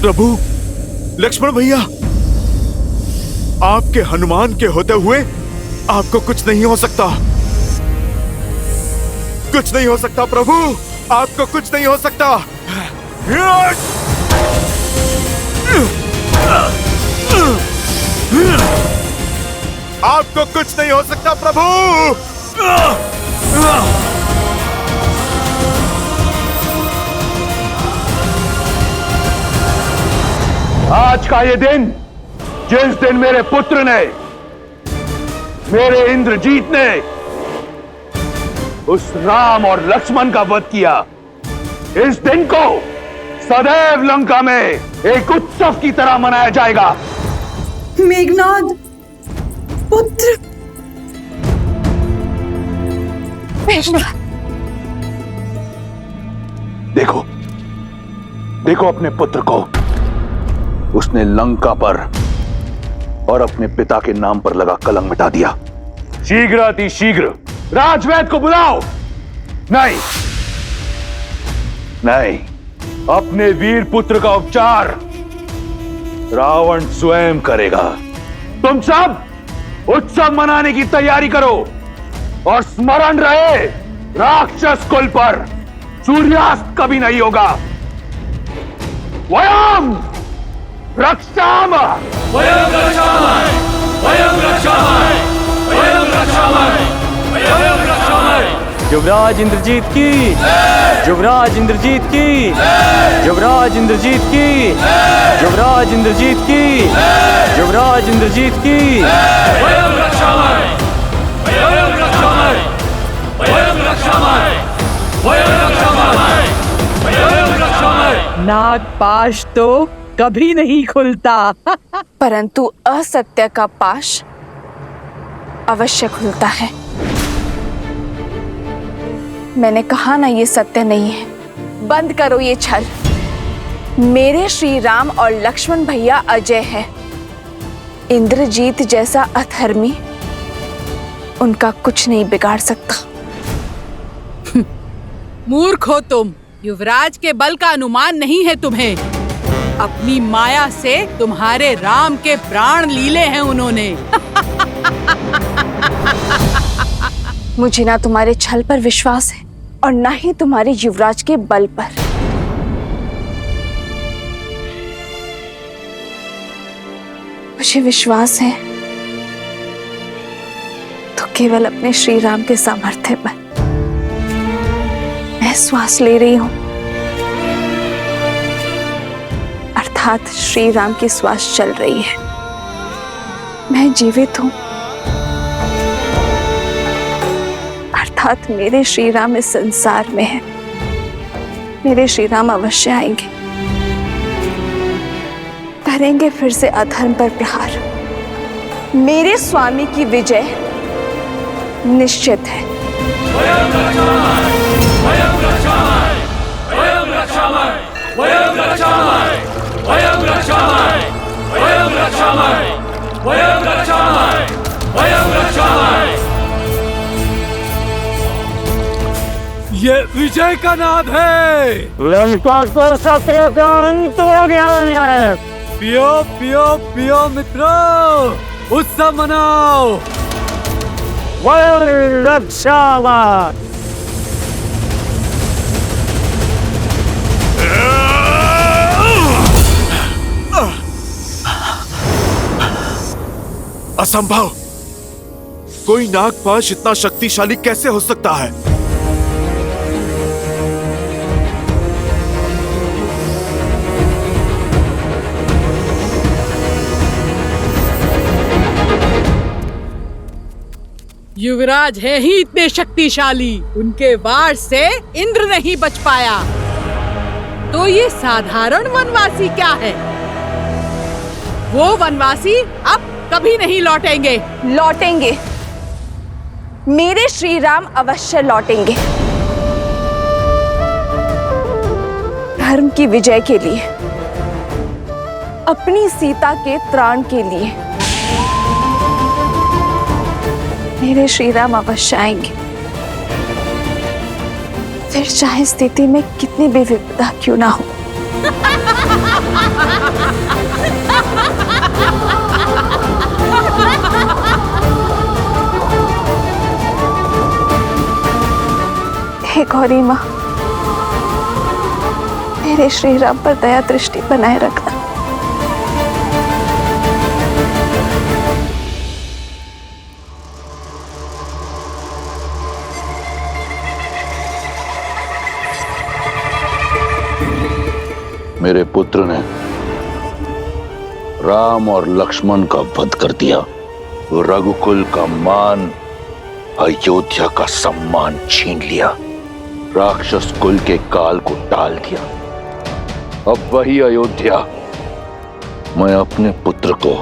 प्रभु लक्ष्मण भैया, आपके हनुमान के होते हुए आपको कुछ नहीं हो सकता। कुछ नहीं हो सकता प्रभु, आपको कुछ नहीं हो सकता। आपको कुछ नहीं हो सकता प्रभु। आज का ये दिन, जिस दिन मेरे पुत्र ने, मेरे इंद्रजीत ने उस राम और लक्ष्मण का वध किया, इस दिन को सदैव लंका में एक उत्सव की तरह मनाया जाएगा। मेघनाद पुत्र। देखो, देखो अपने पुत्र को। उसने लंका पर और अपने पिता के नाम पर लगा कलंक मिटा दिया। शीघ्र अति शीघ्र राजवैद्य को बुलाओ। नहीं नहीं, अपने वीर पुत्र का उपचार रावण स्वयं करेगा। तुम सब उत्सव मनाने की तैयारी करो और स्मरण रहे, राक्षस कुल पर सूर्यास्त कभी नहीं होगा। वयम रक्षामः, वयम रक्षामः, वयम रक्षामः, वयम रक्षामः, वयम रक्षामः। युवराज इंद्रजीत की, युवराज इंद्रजीत की, युवराज इंद्रजीत की, युवराज इंद्रजीत की, युवराज इंद्रजीत की। वयम रक्षामः, वयम रक्षामः, वयम रक्षामः, वयम रक्षामः, वयम रक्षामः। नागपाश तो कभी नहीं खुलता, परंतु असत्य का पाश अवश्य खुलता है। मैंने कहा ना, ये सत्य नहीं है। बंद करो ये छल। मेरे श्री राम और लक्ष्मण भैया अजय है। इंद्रजीत जैसा अधर्मी उनका कुछ नहीं बिगाड़ सकता। मूर्ख हो तुम। युवराज के बल का अनुमान नहीं है तुम्हें। अपनी माया से तुम्हारे राम के प्राण लीले हैं उन्होंने। मुझे ना तुम्हारे छल पर विश्वास है और ना ही तुम्हारे युवराज के बल पर। मुझे विश्वास है तो केवल अपने श्री राम के सामर्थ्य पर। मैं श्वास ले रही हूं, अर्थात श्री राम की श्वास चल रही है। मैं जीवित हूं, अर्थात मेरे श्री राम इस संसार में है। मेरे श्री राम अवश्य आएंगे, करेंगे फिर से अधर्म पर प्रहार। मेरे स्वामी की विजय निश्चित है। वयम रक्षामः, वयम रक्षामः, वयम रक्षामः, वयम रक्षामः, वयम रक्षामः, वयम रक्षामः, वयम रक्षामः, वयम रक्षामः। ये विजय का नाद है। लंका पर सत्य का अंत हो गया है। पियो पियो पियो मित्रों, उत्सव मनाओ। वयम रक्षामः। असंभव। कोई नागपाश इतना शक्तिशाली कैसे हो सकता है? युवराज है ही इतने शक्तिशाली, उनके वार से इंद्र नहीं बच पाया। तो ये साधारण वनवासी क्या है? वो वनवासी अब कभी नहीं लौटेंगे। लौटेंगे, मेरे श्री राम अवश्य लौटेंगे। धर्म की विजय के लिए, अपनी सीता के त्राण के लिए मेरे श्री राम अवश्य आएंगे। फिर चाहे स्थिति में कितनी भी विपदा क्यों ना हो। हे गौरी माँ, मेरे श्री राम पर दया दृष्टि बनाए रखना। मेरे पुत्र ने राम और लक्ष्मण का वध कर दिया, रघुकुल का मान, अयोध्या का सम्मान छीन लिया, राक्षस कुल के काल को टाल दिया। अब वही अयोध्या मैं अपने पुत्र को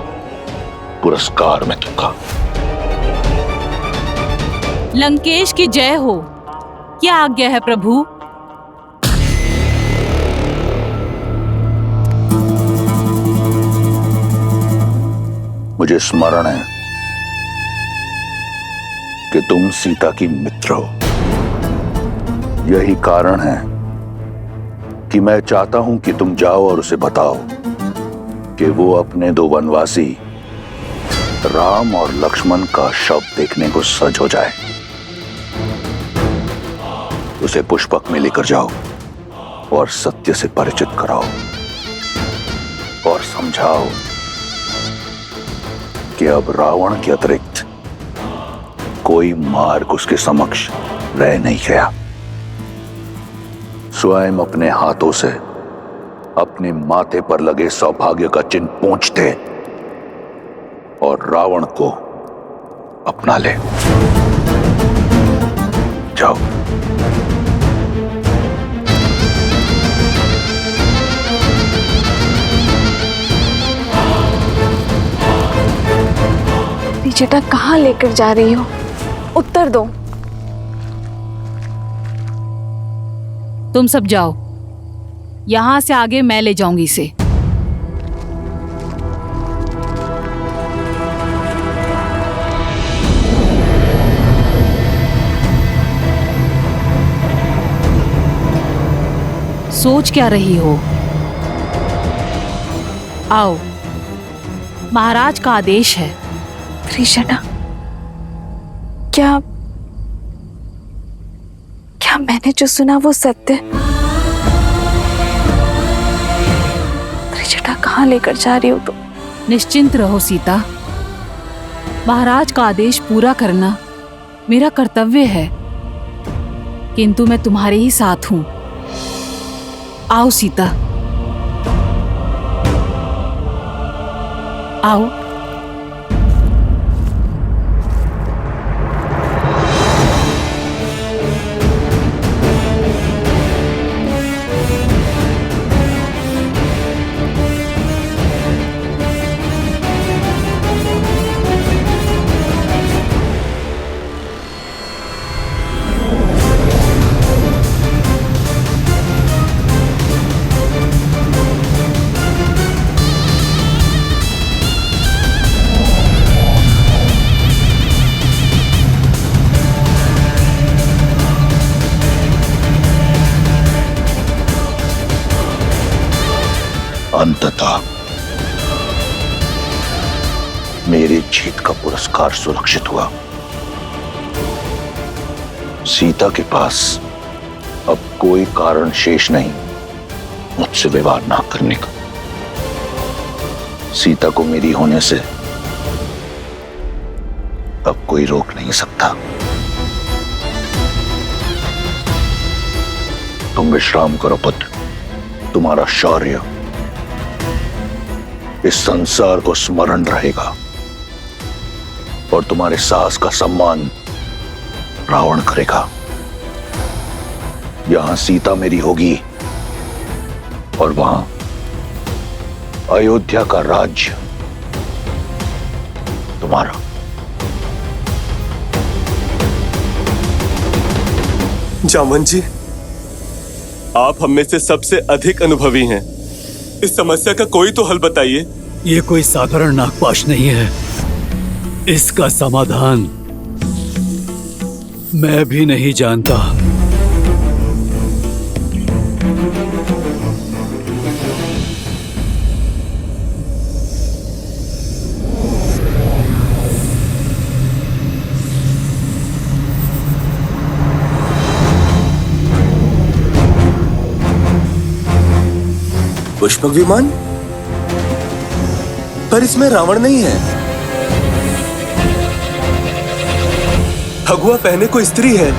पुरस्कार में दूंगा। लंकेश की जय हो। क्या आज्ञा है प्रभु? मुझे स्मरण है कि तुम सीता की मित्र हो। यही कारण है कि मैं चाहता हूं कि तुम जाओ और उसे बताओ कि वो अपने दो वनवासी राम और लक्ष्मण का शव देखने को सज हो जाए। उसे पुष्पक में लेकर जाओ और सत्य से परिचित कराओ और समझाओ कि अब रावण के अतिरिक्त कोई मार्ग उसके समक्ष रह नहीं गया। स्वयं अपने हाथों से अपने माथे पर लगे सौभाग्य का चिन्ह पोंछ दे और रावण को अपना ले। जाओ। बेटा कहाँ लेकर जा रही हो? उत्तर दो। तुम सब जाओ, यहां से आगे मैं ले जाऊंगी इसे। सोच क्या रही हो? आओ, महाराज का आदेश है। त्रिशटा, क्या मैंने जो सुना वो सत्य? त्रिशटा कहाँ लेकर जा रही हो तुम? निश्चिंत रहो सीता, महाराज का आदेश पूरा करना मेरा कर्तव्य है, किंतु मैं तुम्हारे ही साथ हूं। आओ सीता, आओ। अंततः मेरी जीत का पुरस्कार सुरक्षित हुआ। सीता के पास अब कोई कारण शेष नहीं मुझसे विवाह ना करने का। सीता को मेरी होने से अब कोई रोक नहीं सकता। तुम विश्राम करो पुत्र, तुम्हारा शौर्य इस संसार को स्मरण रहेगा और तुम्हारे साहस का सम्मान रावण करेगा। यहां सीता मेरी होगी और वहां अयोध्या का राज्य तुम्हारा। जामवंत जी, आप हम में से सबसे अधिक अनुभवी हैं। इस समस्या का कोई तो हल बताइए। ये कोई साधारण नागपाश नहीं है, इसका समाधान मैं भी नहीं जानता। पुष्पक विमान, पर इसमें रावण नहीं है। भगवा पहने कोई स्त्री है।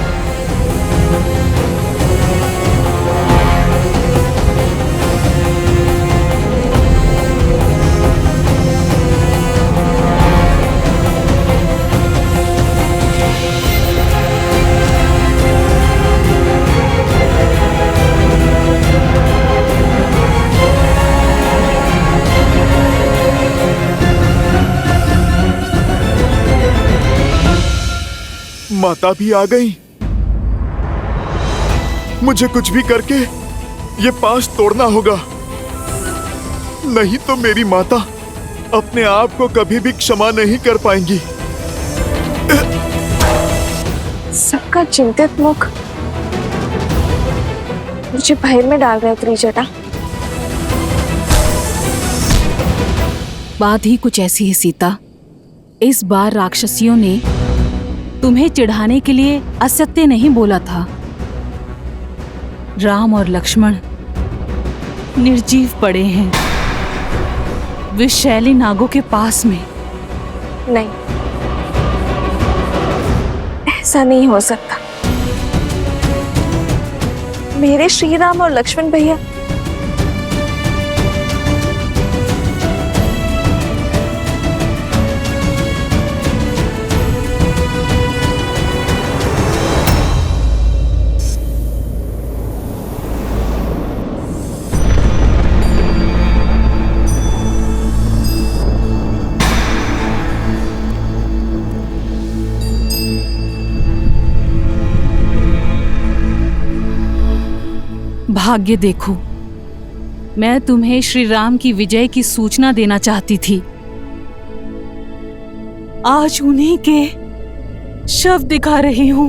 माता भी आ गई। मुझे कुछ भी करके ये पाश तोड़ना होगा, नहीं तो मेरी माता अपने आप को कभी भी क्षमा नहीं कर पाएंगी। सबका चिंतित मुख मुझे भय में डाल रहे त्रिजटा। बात ही कुछ ऐसी है सीता। इस बार राक्षसियों ने तुम्हें चिढ़ाने के लिए असत्य नहीं बोला था। राम और लक्ष्मण निर्जीव पड़े हैं विषैली नागों के पास में। नहीं, ऐसा नहीं हो सकता। मेरे श्री राम और लक्ष्मण भैया भाग्य देखो, मैं तुम्हें श्री राम की विजय की सूचना देना चाहती थी। आज उन्हीं के शव दिखा रही हूं।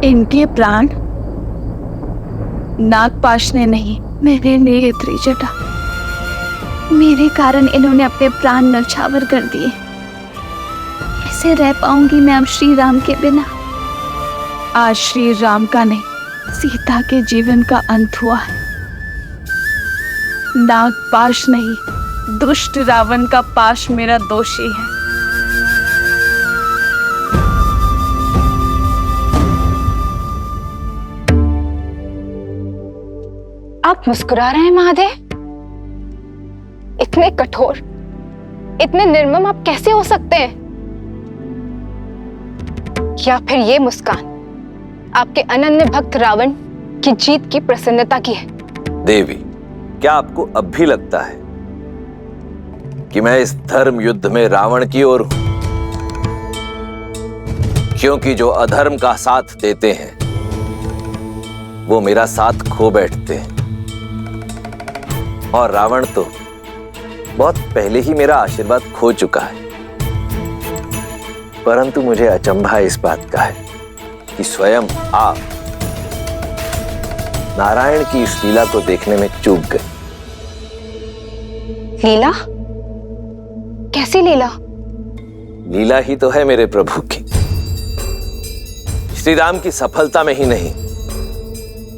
इनके प्राण नागपाश ने नहीं, मेरे लिए त्रिजटा। मेरे कारण इन्होंने अपने प्राण न्यौछावर कर दिए। कैसे रह पाऊंगी मैं अब श्री राम के बिना। आज श्री राम का नहीं, सीता के जीवन का अंत हुआ है। नागपाश नहीं, दुष्ट रावण का पाश मेरा दोषी है। आप मुस्कुरा रहे हैं महादेव? इतने कठोर, इतने निर्मम आप कैसे हो सकते हैं? या फिर ये मुस्कान आपके अनन्य भक्त रावण की जीत की प्रसन्नता की है? देवी, क्या आपको अब भी लगता है कि मैं इस धर्म युद्ध में रावण की ओर हूं? क्योंकि जो अधर्म का साथ देते हैं वो मेरा साथ खो बैठते हैं, और रावण तो बहुत पहले ही मेरा आशीर्वाद खो चुका है। परंतु मुझे अचंभा इस बात का है कि स्वयं आप नारायण की इस लीला को देखने में चूक गए। लीला? कैसी लीला? लीला ही तो है मेरे प्रभु की। श्री राम की सफलता में ही नहीं,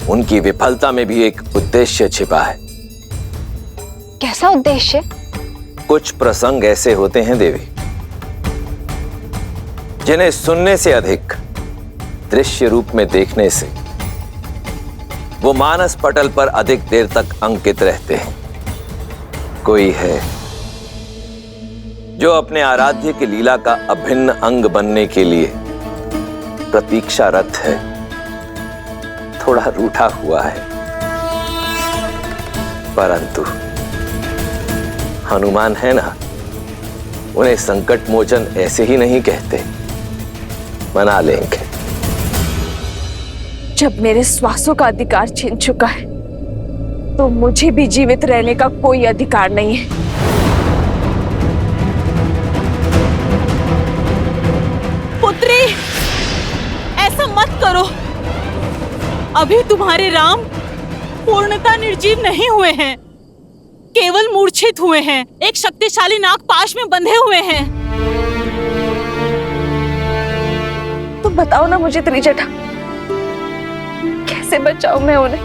उनकी विफलता में भी एक उद्देश्य छिपा है। कैसा उद्देश्य? कुछ प्रसंग ऐसे होते हैं देवी, जिन्हें सुनने से अधिक दृश्य रूप में देखने से वो मानस पटल पर अधिक देर तक अंकित रहते हैं। कोई है जो अपने आराध्य की लीला का अभिन्न अंग बनने के लिए प्रतीक्षारत है, थोड़ा रूठा हुआ है। परंतु हनुमान है ना, उन्हें संकट मोचन ऐसे ही नहीं कहते, मना लेंगे। जब मेरे श्वासों का अधिकार छीन चुका है तो मुझे भी जीवित रहने का कोई अधिकार नहीं है। पुत्री, ऐसा मत करो। अभी तुम्हारे राम पूर्णतः निर्जीव नहीं हुए हैं, केवल मूर्छित हुए हैं, एक शक्तिशाली नागपाश में बंधे हुए हैं। तो बताओ ना मुझे त्रिजटा, कैसे बचाऊं मैं उन्हें?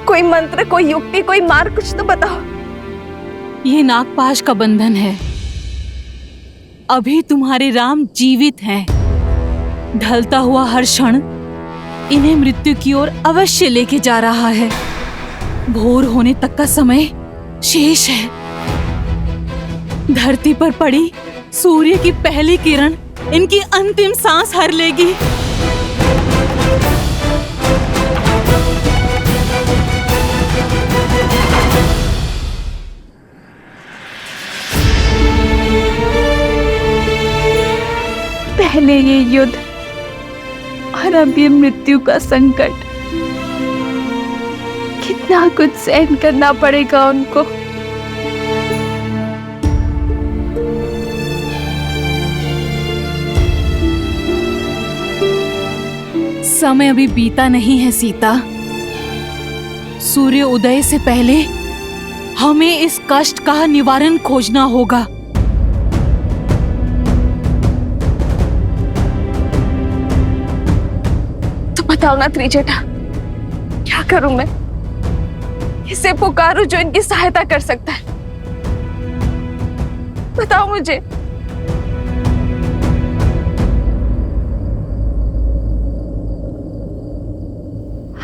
कोई मंत्र, कोई युक्ति, कोई मार्ग कुछ तो बताओ। ये नागपाश का बंधन है। अभी तुम्हारे राम जीवित हैं। ढलता हुआ हर क्षण इन्हें मृत्यु की ओर अवश्य लेके जा रहा है। भोर होने तक का समय शेष है। धरती पर पड़ी सूर्य की पहली किरण इनकी अंतिम सांस हर लेगी। पहले ये युद्ध और अब ये मृत्यु का संकट। कितना कुछ सहन करना पड़ेगा उनको। समय अभी बीता नहीं है सीता। सूर्य उदय से पहले हमें इस कष्ट का निवारण खोजना होगा। तो बताओ ना त्रिजेठा, क्या करूं मैं? इसे पुकारूं जो इनकी सहायता कर सकता है। बताओ मुझे।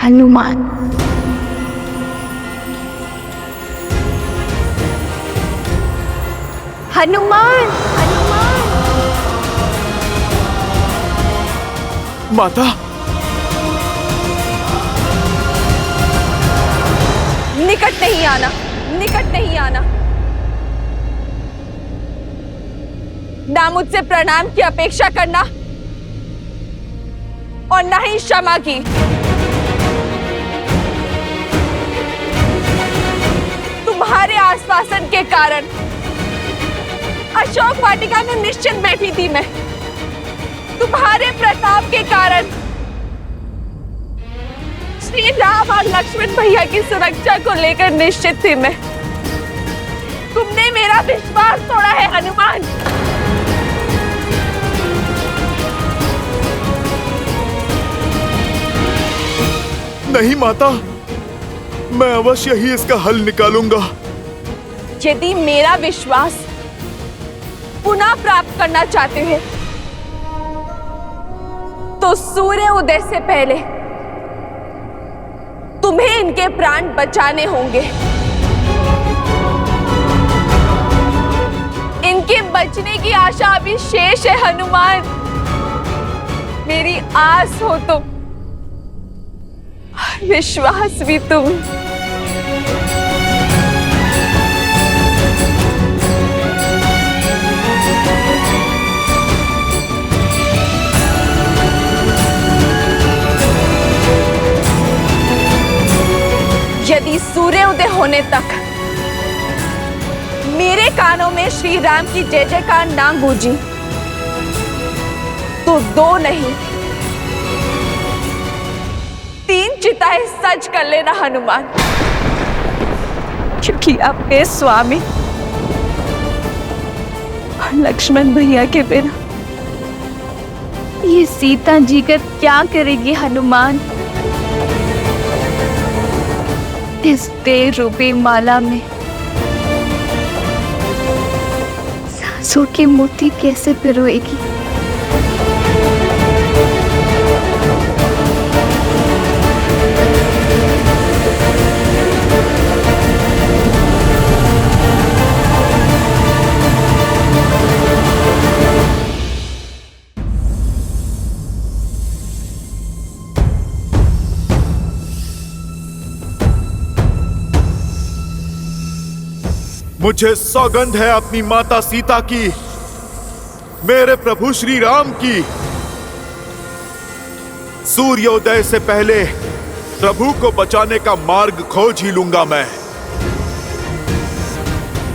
हनुमान। हनुमान, हनुमान। माता, निकट नहीं आना, निकट नहीं आना। ना मुझसे प्रणाम की अपेक्षा करना और ना ही क्षमा की। तुम्हारे आश्वासन के कारण अशोक वाटिका में निश्चित बैठी थी मैं। तुम्हारे प्रताप के कारण श्री राम और लक्ष्मण भैया की सुरक्षा को लेकर निश्चित थी मैं। तुमने मेरा विश्वास तोड़ा है हनुमान। नहीं माता, मैं अवश्य ही इसका हल निकालूंगा। यदि मेरा विश्वास पुनः प्राप्त करना चाहते हैं तो सूर्य उदय से पहले तुम्हें इनके प्राण बचाने होंगे। इनके बचने की आशा अभी शेष है हनुमान। मेरी आस हो तुम, विश्वास भी तुम। यदि सूर्य उदय होने तक मेरे कानों में श्री राम की जय जयकार ना गूंजी तो 2 नहीं 3 चिताएं सज कर लेना हनुमान। क्योंकि आपके स्वामी और लक्ष्मण भैया के बिना ये सीता जी का क्या करेगी हनुमान? इस तेज रूपी माला में सांसों की मोती कैसे पिरोएगी? मुझे सौगंध है अपनी माता सीता की, मेरे प्रभु श्री राम की। सूर्योदय से पहले प्रभु को बचाने का मार्ग खोज ही लूंगा मैं।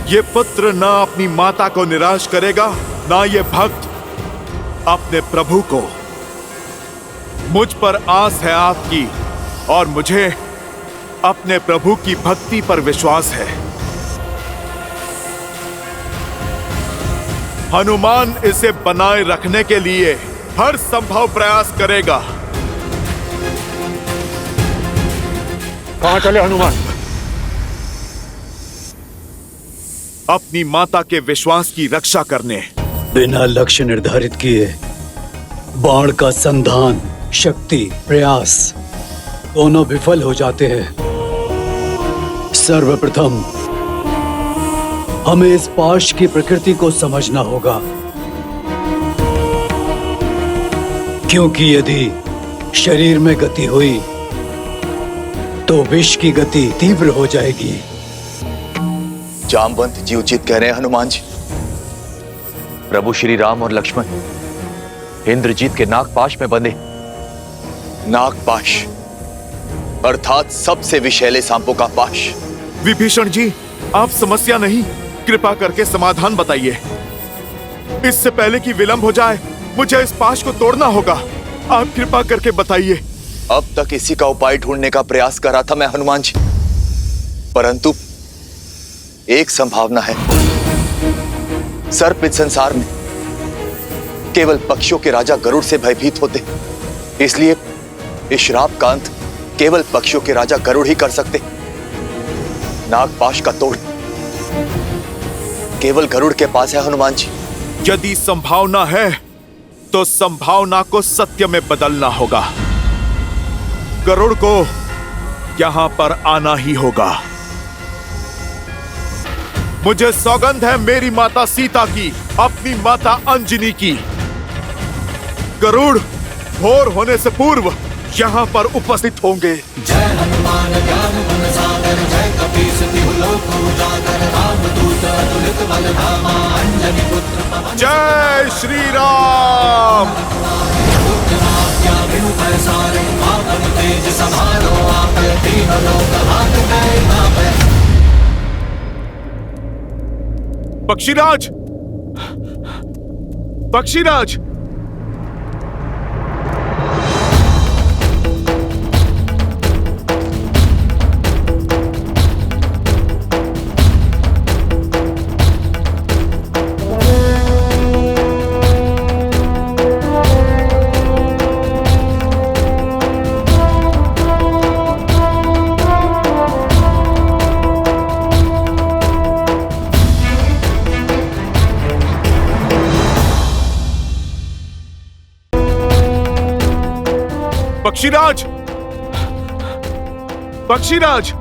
ये पुत्र ना अपनी माता को निराश करेगा, ना ये भक्त अपने प्रभु को। मुझ पर आस है आपकी और मुझे अपने प्रभु की भक्ति पर विश्वास है। हनुमान इसे बनाए रखने के लिए हर संभव प्रयास करेगा। कहां चले हनुमान? अपनी माता के विश्वास की रक्षा करने। बिना लक्ष्य निर्धारित किए बाण का संधान, शक्ति, प्रयास दोनों विफल हो जाते हैं। सर्वप्रथम हमें इस पाश की प्रकृति को समझना होगा, क्योंकि यदि शरीर में गति हुई तो विष की गति तीव्र हो जाएगी। जामवंत जी उचित कह रहे हैं हनुमान जी। प्रभु श्री राम और लक्ष्मण इंद्रजीत के नागपाश में बंधे। नागपाश अर्थात सबसे विषैले सांपों का पाश। विभीषण जी, आप समस्या नहीं, कृपा करके समाधान बताइए। इससे पहले कि विलंब हो जाए, मुझे इस पाश को तोड़ना होगा। आप कृपा करके बताइए। अब तक इसी का उपाय ढूंढने का प्रयास कर रहा था मैं हनुमान जी, परंतु एक संभावना है। सर्प इस संसार में केवल पक्षियों के राजा गरुड़ से भयभीत होते, इसलिए इस श्राप का अंत केवल पक्षियों के राजा गरुड़ ही कर सकते। नागपाश का तोड़ केवल गरुड़ के पास है हनुमान जी। यदि संभावना है तो संभावना को सत्य में बदलना होगा। गरुड़ को यहां पर आना ही होगा। मुझे सौगंध है मेरी माता सीता की, अपनी माता अंजनी की। गरुड़ भोर होने से पूर्व यहां पर उपस्थित होंगे। जय हनुमान ज्ञान गुण सागर, जय कपीस तिहु लोक उजागर, रामदूत अतुलित बल धामा, अंजनी पुत्र पवन। जय श्री राम। तेज समारो आप, तीनों लोक हाथ में नापे। पक्षीराज, पक्षीराज, पक्षीराज, पक्षीराज,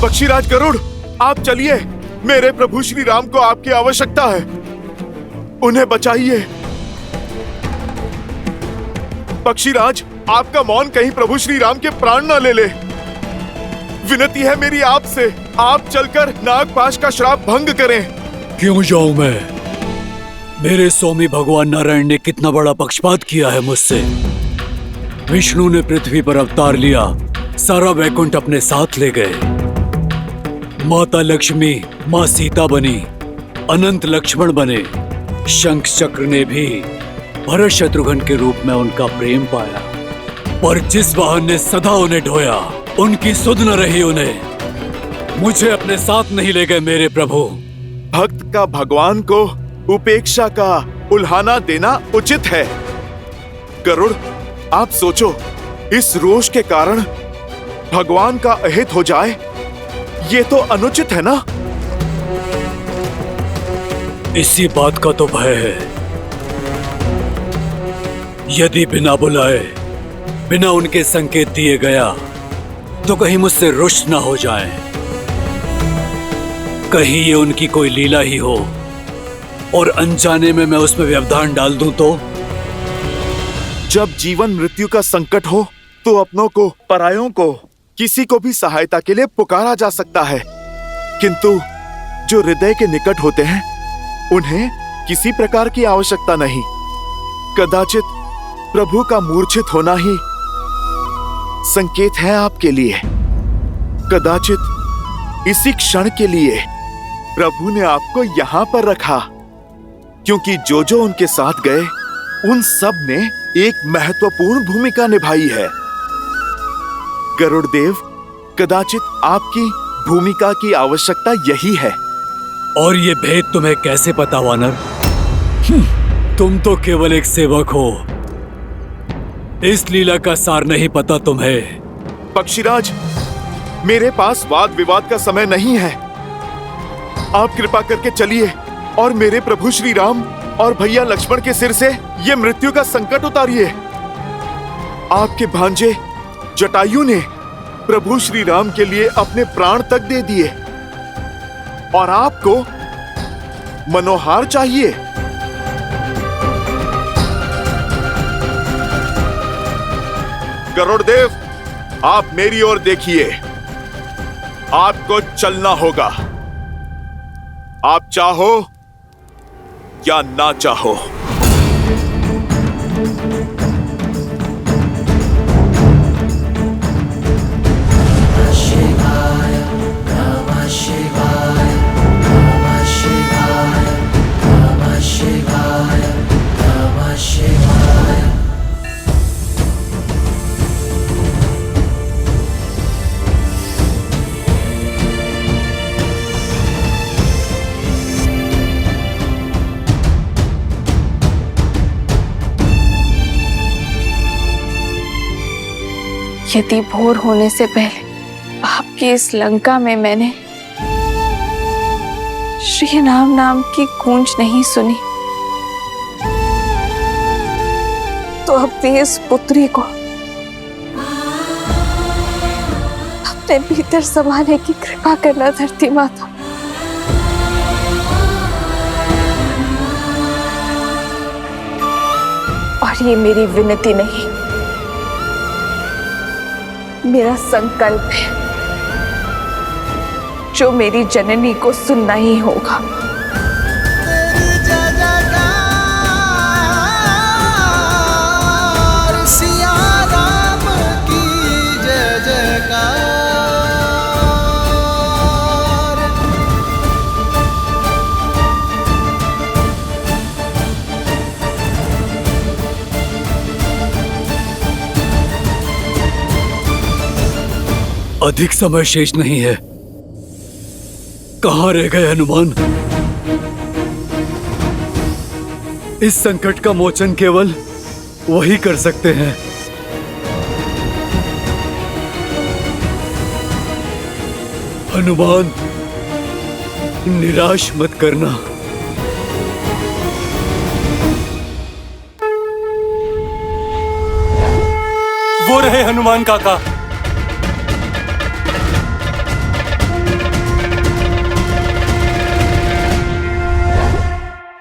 पक्षीराज गरुड़, आप चलिए। मेरे प्रभु श्री राम को आपकी आवश्यकता है, उन्हें बचाइए। पक्षीराज, आपका मौन कहीं प्रभु श्री राम के प्राण न ले ले। विनती है मेरी आपसे, आप चलकर नागपाश का श्राप भंग करें। क्यों जाऊं मैं? मेरे स्वामी भगवान नारायण ने कितना बड़ा पक्षपात किया है मुझसे। विष्णु ने पृथ्वी पर अवतार लिया, सारा वैकुंठ अपने साथ ले गए। माता लक्ष्मी माँ सीता बनी, अनंत लक्ष्मण बने। शंख चक्र ने भी भरत शत्रुघ्न के रूप में उनका प्रेम पाया, पर जिस वाहन ने सदा उन्हें ढोया, उनकी सुध न रही उन्हें। मुझे अपने साथ नहीं ले गए मेरे प्रभु। भक्त का भगवान को उपेक्षा का उल्हाना देना उचित है। गरुड़, आप सोचो, इस रोष के कारण भगवान का अहित हो जाए, ये तो अनुचित है ना? इसी बात का तो भय है। यदि बिना बुलाए, बिना उनके संकेत दिए गया तो कहीं मुझसे रुष्ट ना हो जाए, कहीं ये उनकी कोई लीला ही हो और अनजाने में मैं उसमें व्यवधान डाल दूं तो? जब जीवन मृत्यु का संकट हो तो अपनों को, परायों को, किसी को भी सहायता के लिए पुकारा जा सकता है, किंतु जो हृदय के निकट होते हैं उन्हें किसी प्रकार की आवश्यकता नहीं। कदाचित प्रभु का मूर्छित होना ही संकेत है आपके लिए। कदाचित इसी क्षण के लिए प्रभु ने आपको यहां पर रखा, क्योंकि जो जो उनके साथ गए उन सब ने एक महत्वपूर्ण भूमिका निभाई है। गरुड़देव, कदाचित आपकी भूमिका की आवश्यकता यही है। और ये भेद तुम्हें कैसे पता वानर? तुम तो केवल एक सेवक हो, इस लीला का सार नहीं पता तुम्हें। पक्षीराज, मेरे पास वाद विवाद का समय नहीं है। आप कृपा करके चलिए और मेरे प्रभु श्री राम और भैया लक्ष्मण के सिर से ये मृत्यु का संकट उतारिए। आपके भांजे जटायु ने प्रभु श्री राम के लिए अपने प्राण तक दे दिए और आपको मनोहार चाहिए। गरुड़देव, आप मेरी ओर देखिए। आपको चलना होगा, आप चाहो या ना चाहो। यदि भोर होने से पहले आपकी इस लंका में मैंने श्री राम नाम की गूंज नहीं सुनी, तो अपनी इस पुत्री को अपने भीतर समाने की कृपा करना धरती माता। और ये मेरी विनती नहीं, मेरा संकल्प है, जो मेरी जननी को सुनना ही होगा। अधिक समय शेष नहीं है। कहां रह गए हनुमान? इस संकट का मोचन केवल वही कर सकते हैं। हनुमान, निराश मत करना। वो रहे हनुमान काका।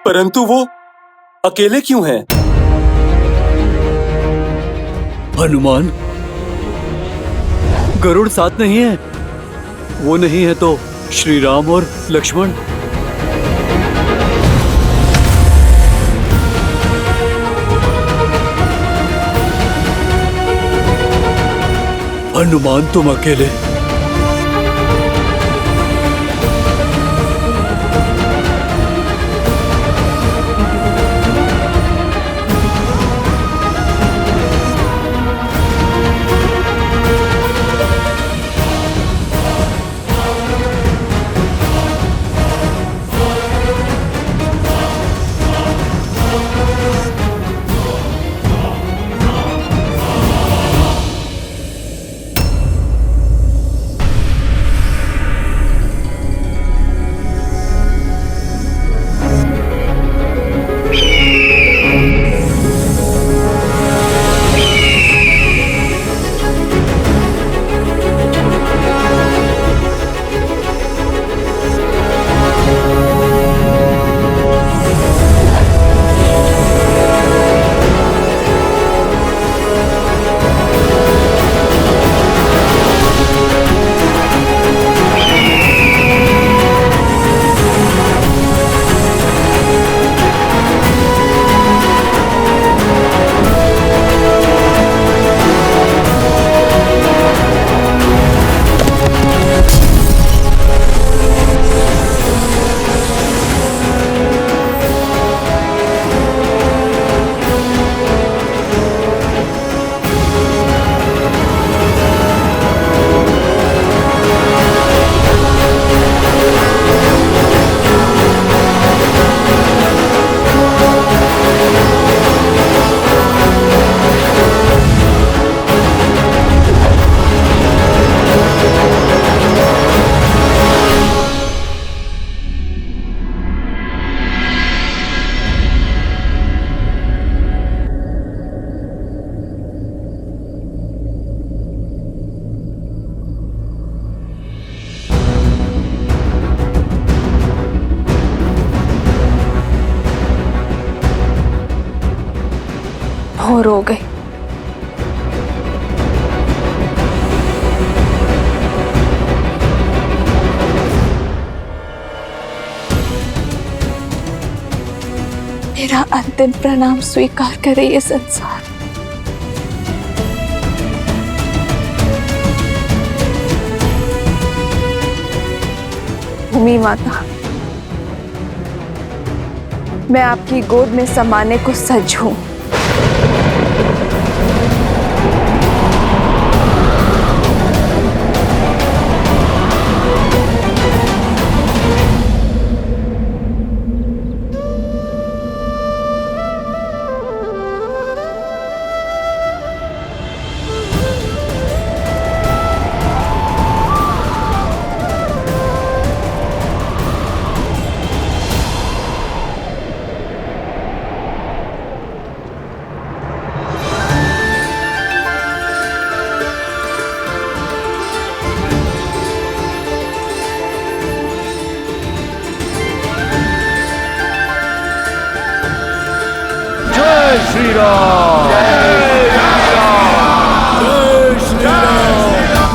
परंतु वो अकेले क्यों हैं? हनुमान, गरुड़ साथ नहीं है। वो नहीं है तो श्री राम और लक्ष्मण। हनुमान, तुम अकेले। कठोर हो गई। मेरा अंतिम प्रणाम स्वीकार करे ये संसार। भूमि माता, मैं आपकी गोद में समाने को सज्ज हूं। श्री राम, जय श्री राम, जय श्री राम।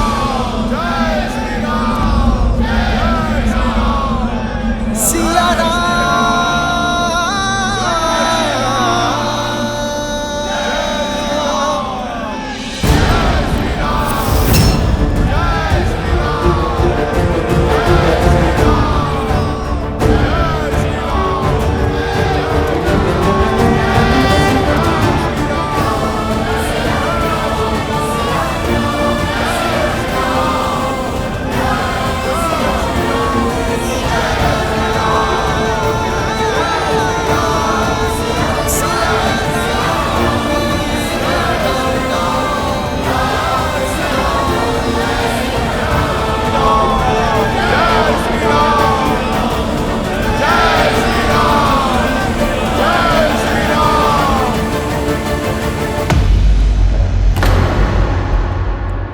सिया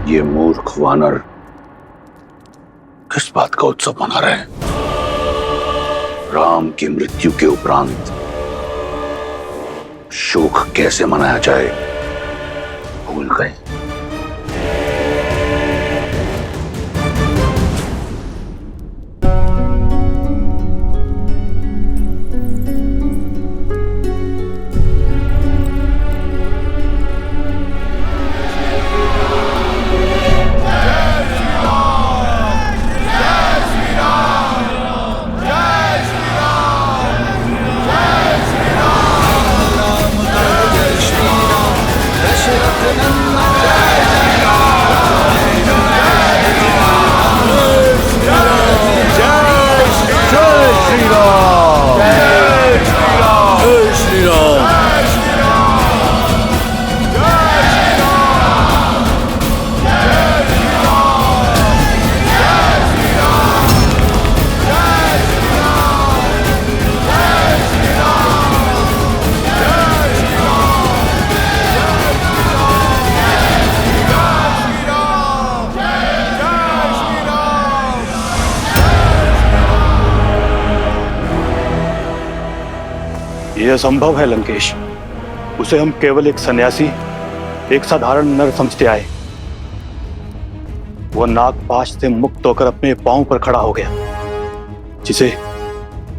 ये मूर्ख वानर किस बात का उत्सव मना रहे हैं? राम की मृत्यु के उपरांत शोक कैसे मनाया जाए भूल गए। यह असंभव है लंकेश। उसे हम केवल एक सन्यासी, एक साधारण नर समझते आए। वह नागपाश से मुक्त होकर अपने पांव पर खड़ा हो गया। जिसे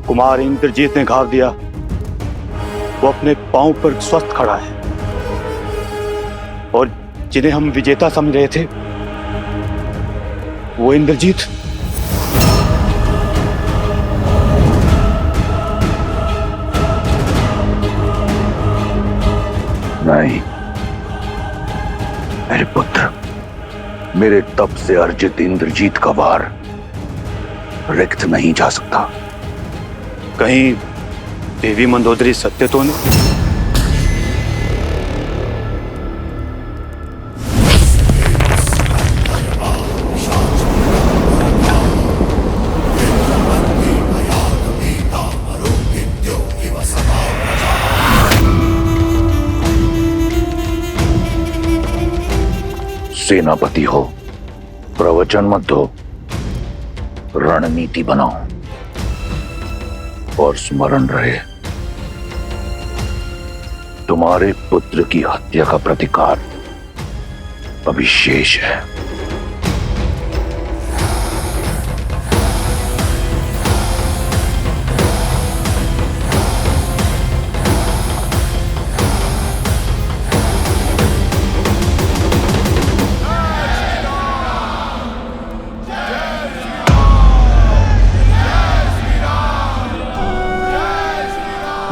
कुमार इंद्रजीत ने घाव दिया, वो अपने पांव पर स्वस्थ खड़ा है। और जिन्हें हम विजेता समझ रहे थे, वो इंद्रजीत नहीं मेरे पुत्र, मेरे तप से अर्जित इंद्रजीत का वार रिक्त नहीं जा सकता। कहीं देवी मंदोदरी सत्य तो नहीं? सेनापति हो, प्रवचन मत दो, रणनीति बनाओ। और स्मरण रहे, तुम्हारे पुत्र की हत्या का प्रतिकार अभी शेष है।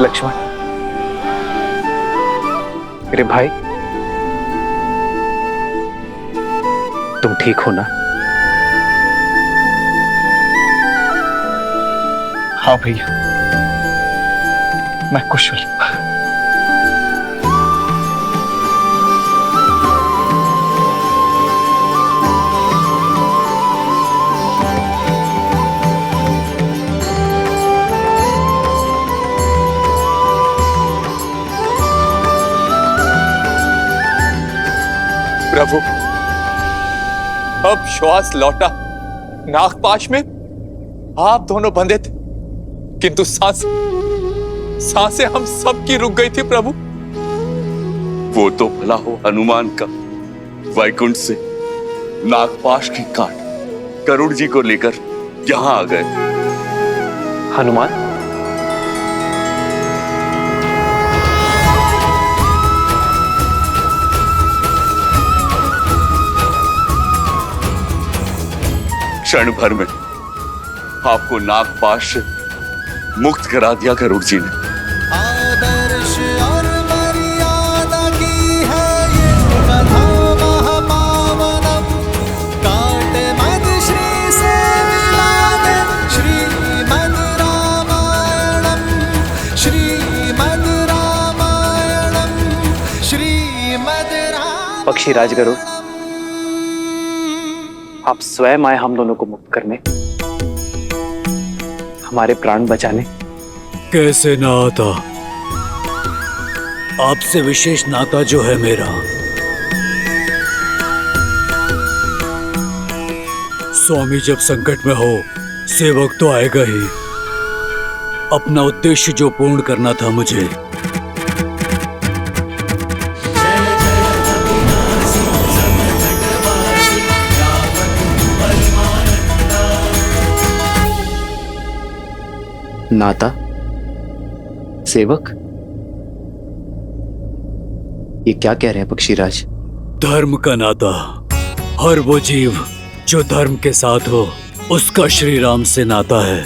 लक्ष्मण, मेरे भाई, तुम ठीक हो ना? हाँ भैया, मैं कुशल। प्रभु, अब श्वास लौटा। नागपाश में आप दोनों बंधे थे, किंतु सांसें हम सब की रुक गई थी प्रभु। वो तो भला हो हनुमान का वैकुंठ से नागपाश की काट गरुड़ जी को लेकर यहां आ गए। हनुमान, क्षण भर में आपको नागपाश से मुक्त करा दिया गरुड़ जी ने। आदर्श और मर्यादा की है ये कथा महापावनम। काटे मद श्री से मिला दे श्रीमद् रामायणम, श्रीमद् रामायणम, श्रीमद् रामायणम। पक्षी राजगरुड़, आप स्वयं आए हम दोनों को मुक्त करने, हमारे प्राण बचाने। कैसे ना आता? आपसे विशेष नाता जो है मेरा। स्वामी जब संकट में हो, सेवक तो आएगा ही। अपना उद्देश्य जो पूर्ण करना था मुझे, नाता, सेवक, ये क्या कह रहे हैं पक्षीराज? धर्म का नाता। हर वो जीव जो धर्म के साथ हो, उसका श्री राम से नाता है।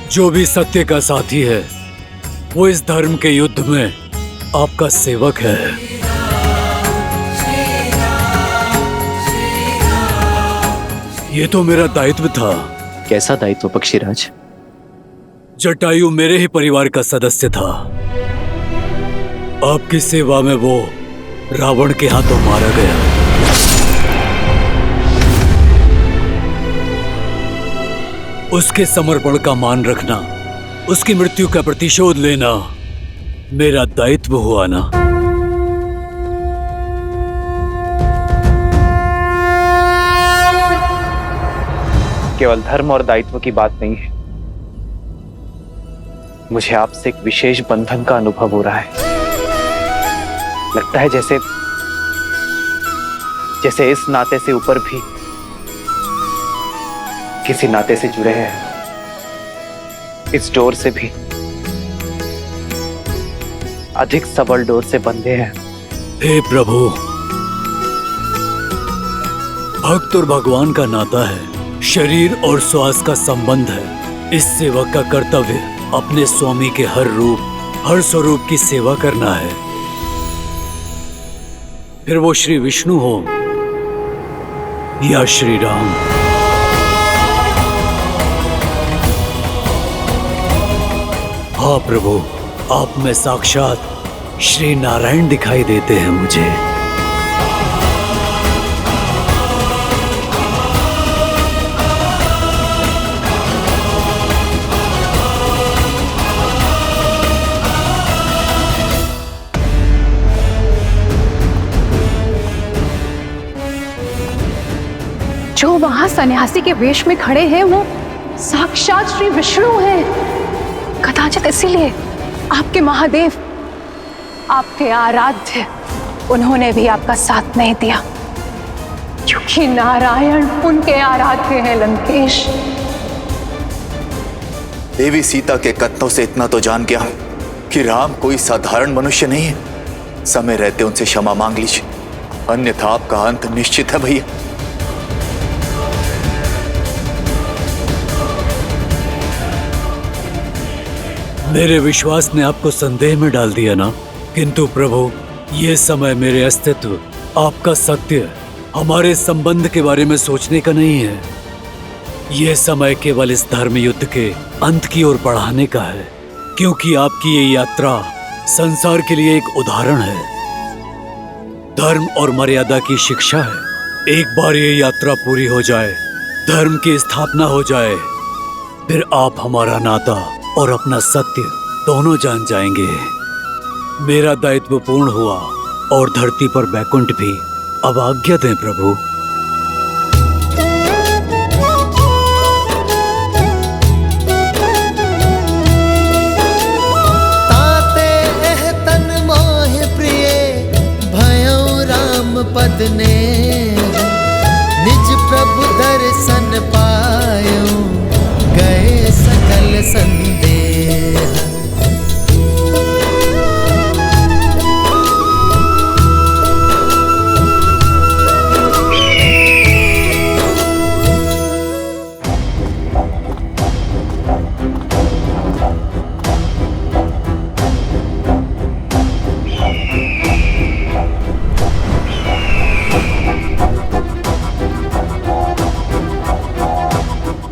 जो भी सत्य का साथी है, वो इस धर्म के युद्ध में आपका सेवक है। ये तो मेरा दायित्व था। कैसा दायित्व पक्षीराज? जटायु मेरे ही परिवार का सदस्य था। आपकी सेवा में वो रावण के हाथों मारा गया। उसके समर्पण का मान रखना, उसकी मृत्यु का प्रतिशोध लेना मेरा दायित्व हुआ ना। केवल धर्म और दायित्व की बात नहीं है, मुझे आपसे एक विशेष बंधन का अनुभव हो रहा है। लगता है जैसे इस नाते से ऊपर भी किसी नाते से जुड़े हैं, इस डोर से भी अधिक सबल डोर से बंधे हैं। हे प्रभु, भक्त और भगवान का नाता है, शरीर और श्वास का संबंध है। इस सेवक का कर्तव्य अपने स्वामी के हर रूप, हर स्वरूप की सेवा करना है। फिर वो श्री विष्णु हो या श्री राम। हाँ प्रभु, आप में साक्षात श्री नारायण दिखाई देते हैं मुझे। जो वहां सन्यासी के वेश में खड़े हैं वो साक्षात श्री विष्णु हैं। कदाचित इसीलिए आपके महादेव आपके आराध्य उन्होंने भी आपका साथ नहीं दिया, क्योंकि नारायण उनके आराध्य हैं लंकेश। देवी सीता के कथनों से इतना तो जान गया कि राम कोई साधारण मनुष्य नहीं है। समय रहते उनसे क्षमा मांग लीजिए, अन्यथा आपका अंत निश्चित है भैया। मेरे विश्वास ने आपको संदेह में डाल दिया ना, किंतु प्रभु ये समय मेरे अस्तित्व, आपका सत्य, हमारे संबंध के बारे में सोचने का नहीं है। ये समय केवल इस धर्म युद्ध के अंत की ओर बढ़ाने का है, क्योंकि आपकी ये यात्रा संसार के लिए एक उदाहरण है, धर्म और मर्यादा की शिक्षा है। एक बार ये यात्रा पूरी हो जाए, धर्म की स्थापना हो जाए, फिर आप हमारा नाता और अपना सत्य दोनों जान जाएंगे। मेरा दायित्व पूर्ण हुआ और धरती पर बैकुंठ भी। अब आज्ञा दें प्रभु। ताते एह तन मोह प्रिय भयो राम पद ने, निज प्रभु दर्शन पायो गए सकल संदेह।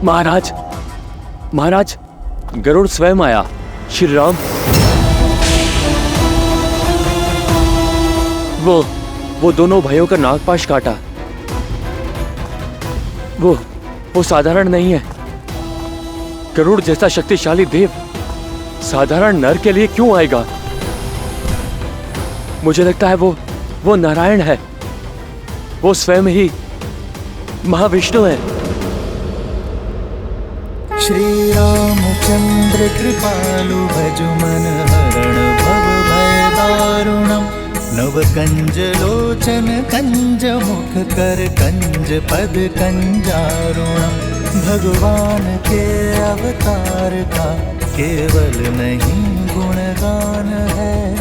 महाराज, महाराज, गरुड़ स्वयं आया। श्री राम। वो दोनों भाइयों का नागपाश काटा। वो साधारण नहीं है। गरुड़ जैसा शक्तिशाली देव साधारण नर के लिए क्यों आएगा? मुझे लगता है वो नारायण है। वो स्वयं ही महाविष्णु है। श्री रामचंद्र कृपालु भज मन हरण भव भय दारुणम, नव कंज लोचन कंज मुख कर कंज पद कंजारुणम। भगवान के अवतार का केवल नहीं गुणगान है,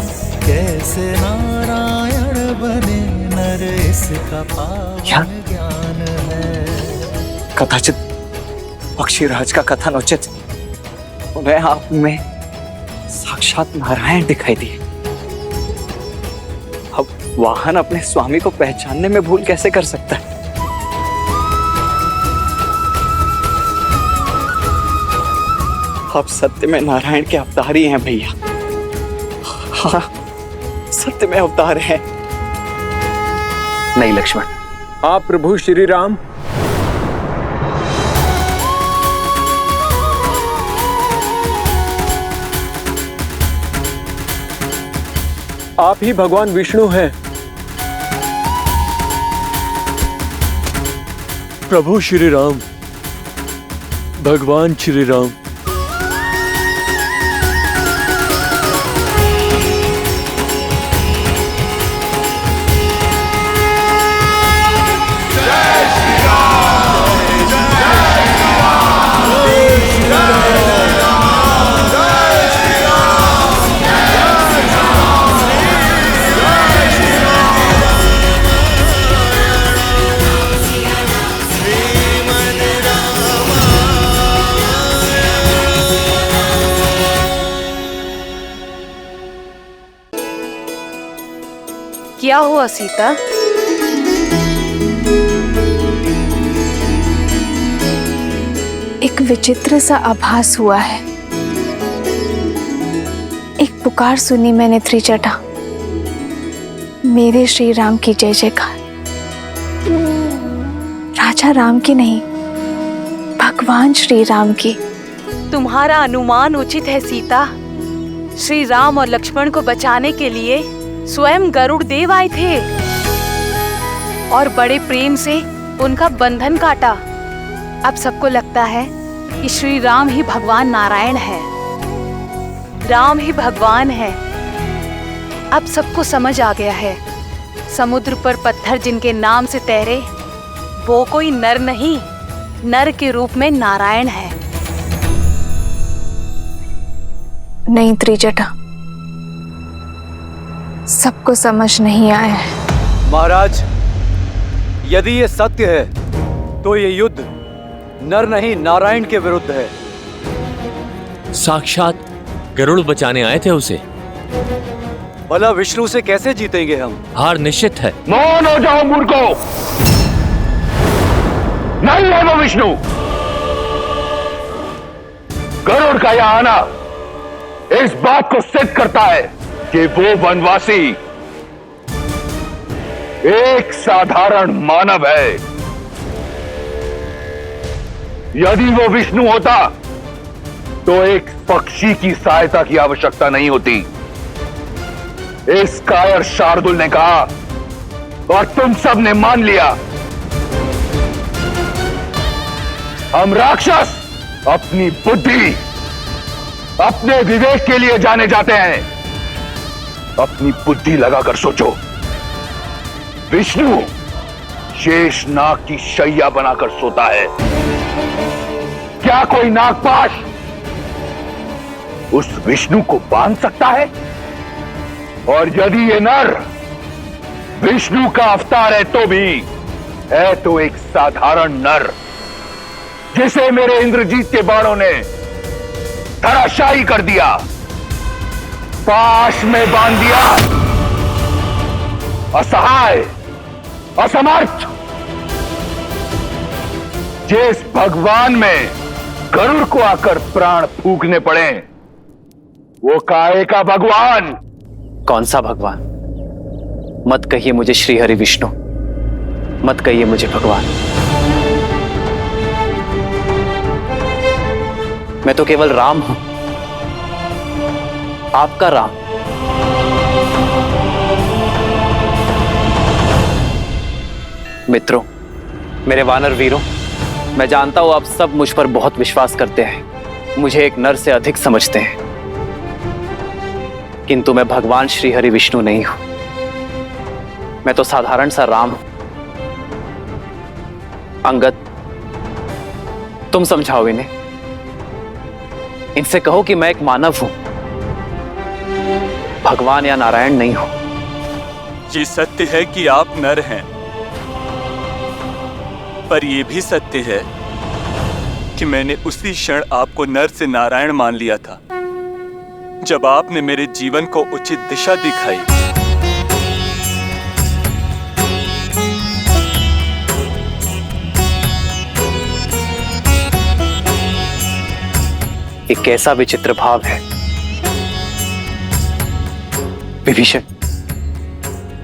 कैसे नारायण बने नर इसका पावन ज्ञान है। कदाचित पक्षीराज का कथन उचित, उन्हें आप में साक्षात नारायण दिखाई दिए। अब वाहन अपने स्वामी को पहचानने में भूल कैसे कर सकता है? आप सत्य में नारायण के अवतार ही हैं भैया। हाँ, सत्य में अवतार हैं। नहीं लक्ष्मण, आप प्रभु श्री राम। आप ही भगवान विष्णु हैं। प्रभु श्री राम, भगवान श्री राम। क्या हुआ सीता? एक विचित्र सा आभास हुआ है। एक पुकार सुनी मैंने त्रिजटा, मेरे श्री राम की जय जयकार। राजा राम की नहीं, भगवान श्री राम की। तुम्हारा अनुमान उचित है सीता। श्री राम और लक्ष्मण को बचाने के लिए स्वयं गरुड़ देव आए थे और बड़े प्रेम से उनका बंधन काटा। अब सबको लगता है कि श्री राम ही भगवान नारायण है, राम ही भगवान है। अब सबको समझ आ गया है। समुद्र पर पत्थर जिनके नाम से तैरे, वो कोई नर नहीं, नर के रूप में नारायण है। नहीं त्रिजटा, सबको समझ नहीं आया है। महाराज, यदि ये सत्य है तो ये युद्ध नर नहीं नारायण के विरुद्ध है। साक्षात गरुड़ बचाने आए थे उसे। भला विष्णु से कैसे जीतेंगे हम? हार निश्चित है। मौन हो जाओ मूर्खों, नहीं है वो विष्णु। गरुड़ का यहां आना इस बात को सिद्ध करता है कि वो वनवासी एक साधारण मानव है। यदि वो विष्णु होता तो एक पक्षी की सहायता की आवश्यकता नहीं होती। इस कायर शार्दुल ने कहा और तुम सब ने मान लिया। हम राक्षस अपनी बुद्धि, अपने विवेक के लिए जाने जाते हैं। अपनी बुद्धि लगाकर सोचो, विष्णु शेष नाग की शैया बनाकर सोता है। क्या कोई नागपाश उस विष्णु को बांध सकता है? और यदि ये नर विष्णु का अवतार है तो भी है तो एक साधारण नर, जिसे मेरे इंद्रजीत के बाणों ने धराशायी कर दिया, पाश में बांध दिया। असहाय, असमर्थ। जिस भगवान में गरुड़ को आकर प्राण फूकने पड़े, वो काहे का भगवान? कौन सा भगवान? मत कहिए मुझे श्री हरि विष्णु, मत कहिए मुझे भगवान। मैं तो केवल राम हूं, आपका राम। मित्रों, मेरे वानर वीरों, मैं जानता हूं आप सब मुझ पर बहुत विश्वास करते हैं, मुझे एक नर से अधिक समझते हैं, किंतु मैं भगवान श्री हरि विष्णु नहीं हूं। मैं तो साधारण सा राम हूं। अंगद, तुम समझाओ इन्हें, इनसे कहो कि मैं एक मानव हूं, भगवान या नारायण नहीं हूं। ये सत्य है कि आप नर हैं, पर यह भी सत्य है कि मैंने उसी क्षण आपको नर से नारायण मान लिया था जब आपने मेरे जीवन को उचित दिशा दिखाई। एक कैसा विचित्र भाव है। विभीषण,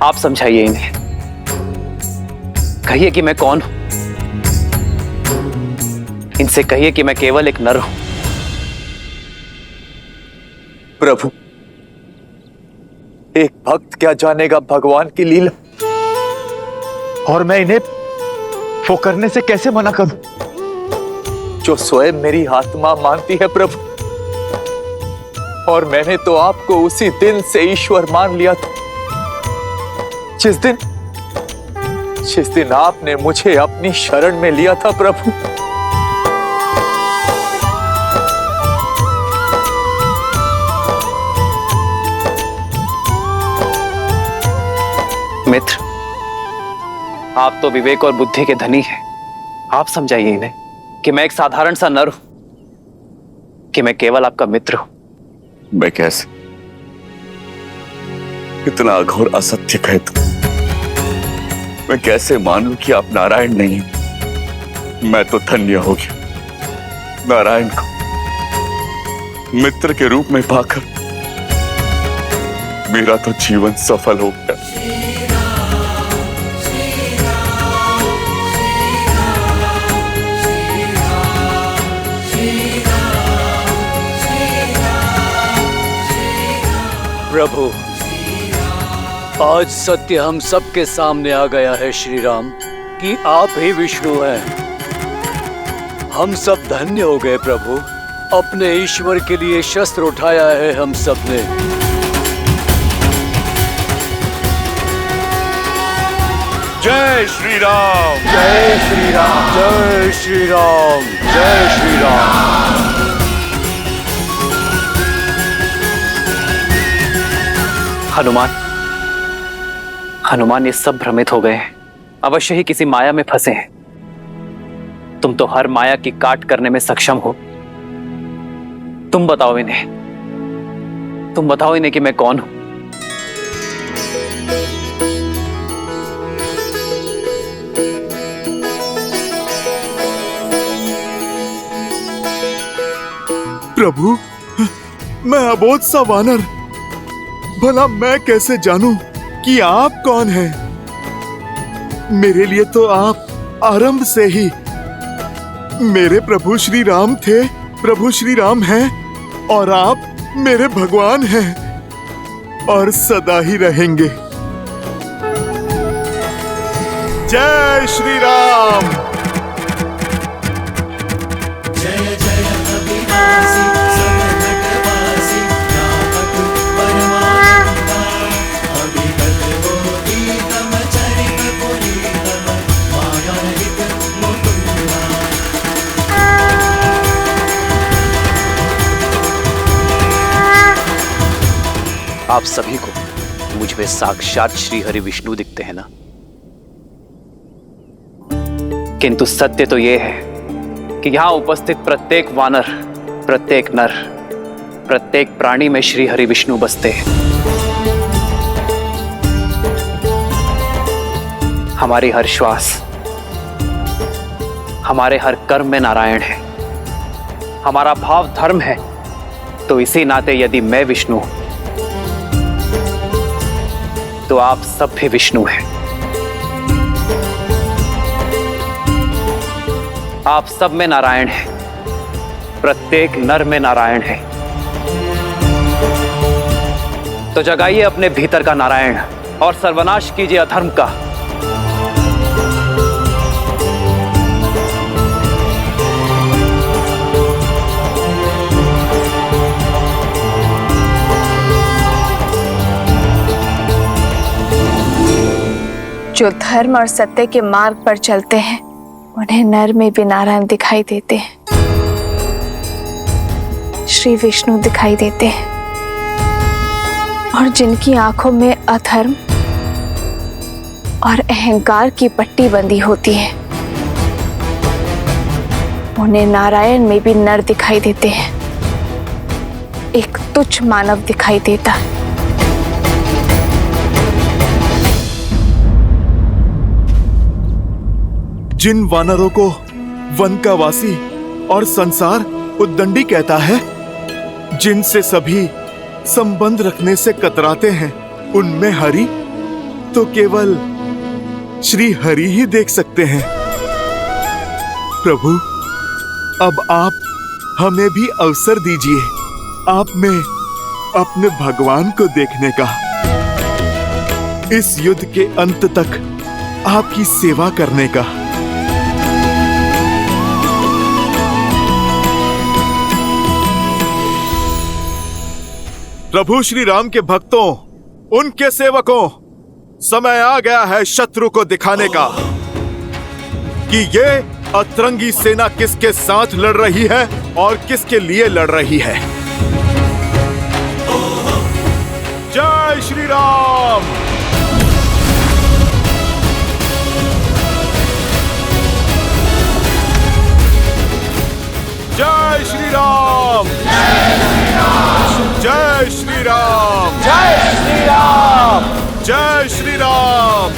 आप समझाइए इन्हें, कहिए कि मैं कौन हूं। इनसे कहिए कि मैं केवल एक नर हूं। प्रभु, एक भक्त क्या जानेगा भगवान की लीला, और मैं इन्हें वो करने से कैसे मना करूं जो स्वयं मेरी आत्मा मानती है प्रभु। और मैंने तो आपको उसी दिन से ईश्वर मान लिया था जिस दिन आपने मुझे अपनी शरण में लिया था प्रभु। मित्र, आप तो विवेक और बुद्धि के धनी हैं। आप समझाइए इन्हें कि मैं एक साधारण सा नर हूं, कि मैं केवल आपका मित्र हूं। मैं कैसे इतना अघोर असत्य कहे तुम? मैं कैसे मानूं कि आप नारायण नहीं हो? मैं तो धन्य हो गया नारायण को मित्र के रूप में पाकर। मेरा तो जीवन सफल हो गया। प्रभु, आज सत्य हम सबके सामने आ गया है श्री राम, कि आप ही विष्णु हैं। हम सब धन्य हो गए प्रभु, अपने ईश्वर के लिए शस्त्र उठाया है हम सब ने। जय श्री राम, जय श्री राम, जय श्री राम, जय श्री राम। हनुमान ये सब भ्रमित हो गए हैं, अवश्य ही किसी माया में फंसे हैं। तुम तो हर माया की काट करने में सक्षम हो। तुम बताओ इन्हें कि मैं कौन हूं। प्रभु, मैं अबोध सा वानर, भला मैं कैसे जानूं कि आप कौन हैं? मेरे लिए तो आप आरंभ से ही मेरे प्रभु श्री राम थे, प्रभु श्री राम हैं, और आप मेरे भगवान हैं और सदा ही रहेंगे। जय श्री राम। जय जय कबीरदासी सबनटवासी व्यापक परमात्मा अभिगत गोदी तम चरित पुरी तम माया रहित मुकुंदा। आप सभी को मुझ में साक्षात श्री हरि विष्णु दिखते हैं ना, किंतु सत्य तो यह है कि यहां उपस्थित प्रत्येक वानर, प्रत्येक नर, प्रत्येक प्राणी में श्री हरि विष्णु बसते हैं। हमारी हर श्वास, हमारे हर कर्म में नारायण है। हमारा भाव धर्म है, तो इसी नाते यदि मैं विष्णु हूं तो आप सब भी विष्णु हैं। आप सब में नारायण है, प्रत्येक नर में नारायण है। तो जगाइए अपने भीतर का नारायण और सर्वनाश कीजिए अधर्म का। जो धर्म और सत्य के मार्ग पर चलते हैं उन्हें नर में भी नारायण दिखाई देते हैं, श्री विष्णु दिखाई देते हैं। और जिनकी आंखों में अधर्म और अहंकार की पट्टी बंधी होती है उन्हें नारायण में भी नर दिखाई देते हैं, एक तुच्छ मानव दिखाई देता है। जिन वानरों को वन का वासी और संसार उद्दंडी कहता है, जिनसे सभी संबंध रखने से कतराते हैं, उनमें हरि तो केवल श्री हरि ही देख सकते हैं। प्रभु, अब आप हमें भी अवसर दीजिए आप में अपने भगवान को देखने का, इस युद्ध के अंत तक आपकी सेवा करने का। प्रभु श्री राम के भक्तों, उनके सेवकों, समय आ गया है शत्रु को दिखाने का कि ये अतरंगी सेना किसके साथ लड़ रही है और किसके लिए लड़ रही है। जय श्री राम। जय श्री राम। जय श्री राम। जय श्री राम। जय श्री राम।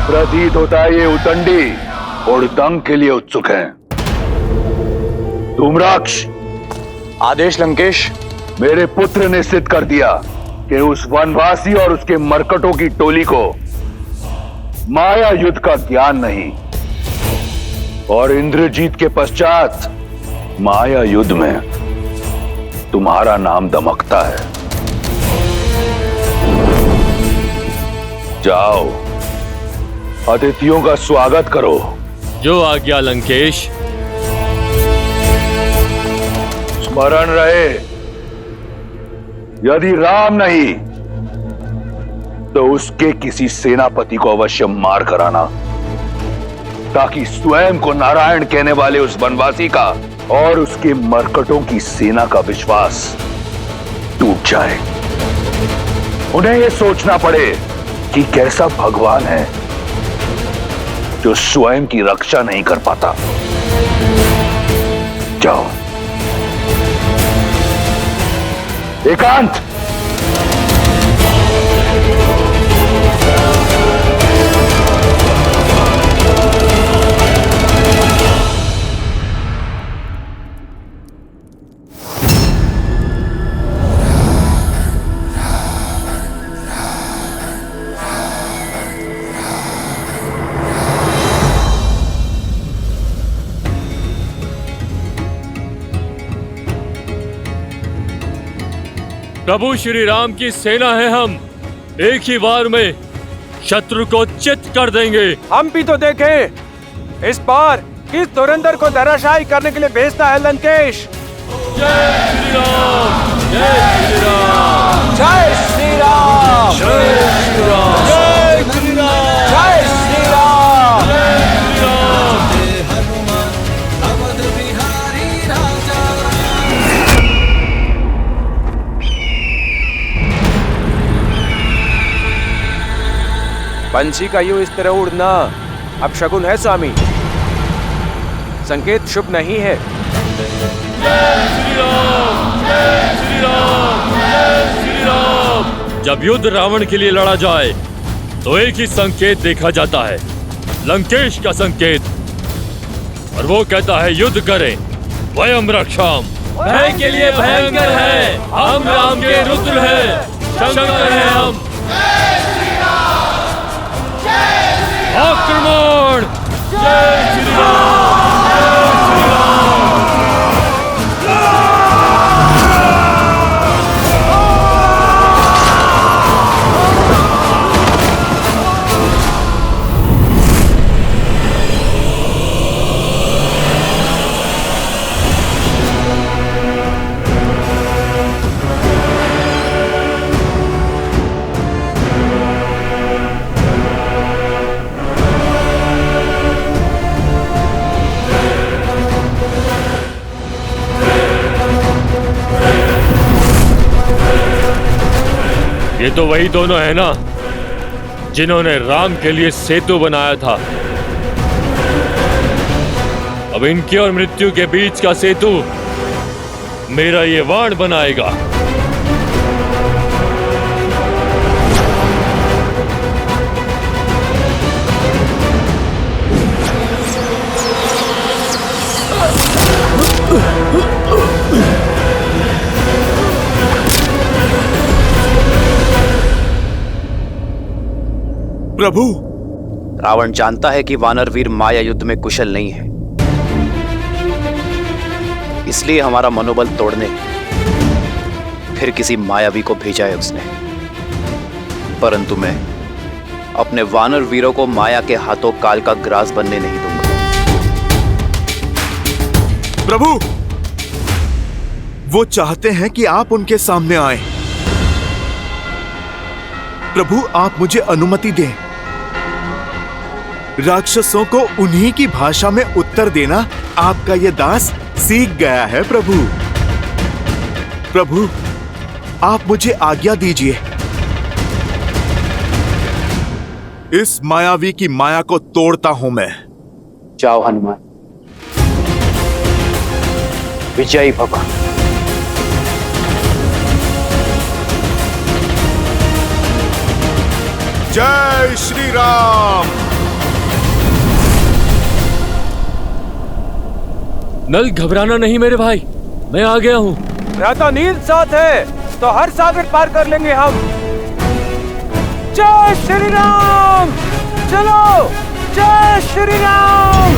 प्रतीत होता है ये उतंडी उड़दंग के लिए उत्सुक हैं। धूम्राक्ष, आदेश लंकेश। मेरे पुत्र ने सिद्ध कर दिया कि उस वनवासी और उसके मरकटों की टोली को माया युद्ध का ज्ञान नहीं, और इंद्रजीत के पश्चात माया युद्ध में तुम्हारा नाम दमकता है। जाओ, अतिथियों का स्वागत करो। जो आज्ञा लंकेश। स्मरण रहे, यदि राम नहीं तो उसके किसी सेनापति को अवश्य मार कराना, ताकि स्वयं को नारायण कहने वाले उस वनवासी का और उसके मरकटों की सेना का विश्वास टूट जाए। उन्हें यह सोचना पड़े कि कैसा भगवान है जो स्वयं की रक्षा नहीं कर पाता। जाओ। एकांत। प्रभु श्री राम की सेना है, हम एक ही बार में शत्रु को चित कर देंगे। हम भी तो देखें इस बार किस धुरंधर को धराशायी करने के लिए भेजता है लंकेश। जय श्री राम, जय श्री राम, जय श्री राम, जय श्री राम, जय श्री राम, जय श्री राम, जय श्री राम। पंछी का यूं इस तरह उड़ना अब शगुन है स्वामी, संकेत शुभ नहीं है। जय श्री राम, जय श्री राम, जय श्री राम। जब युद्ध रावण के लिए लड़ा जाए तो एक ही संकेत देखा जाता है, लंकेश का संकेत, और वो कहता है युद्ध करें, वयम रक्षाम। भय के लिए भयंकर है, हम राम के रुद्र हैं, शंकर हैं हम। आक्रमण! जय श्री राम, जय श्री राम। ये तो वही दोनों है ना जिन्होंने राम के लिए सेतु बनाया था। अब इनकी और मृत्यु के बीच का सेतु मेरा ये वाण बनाएगा। प्रभु, रावण जानता है कि वानर वीर माया युद्ध में कुशल नहीं है, इसलिए हमारा मनोबल तोड़ने फिर किसी मायावी को भेजा है उसने। परंतु मैं अपने वानर वीरों को माया के हाथों काल का ग्रास बनने नहीं दूंगा। प्रभु, वो चाहते हैं कि आप उनके सामने आए। प्रभु, आप मुझे अनुमति दें। राक्षसों को उन्हीं की भाषा में उत्तर देना आपका ये दास सीख गया है। प्रभु, प्रभु, आप मुझे आज्ञा दीजिए। इस मायावी की माया को तोड़ता हूं मैं। जाओ हनुमान, विजयी भव। जय श्री राम। नल, घबराना नहीं मेरे भाई, मैं आ गया हूँ। रहता नील साथ है तो हर सागर पार कर लेंगे हम। जय श्री राम, चलो, जय श्री राम।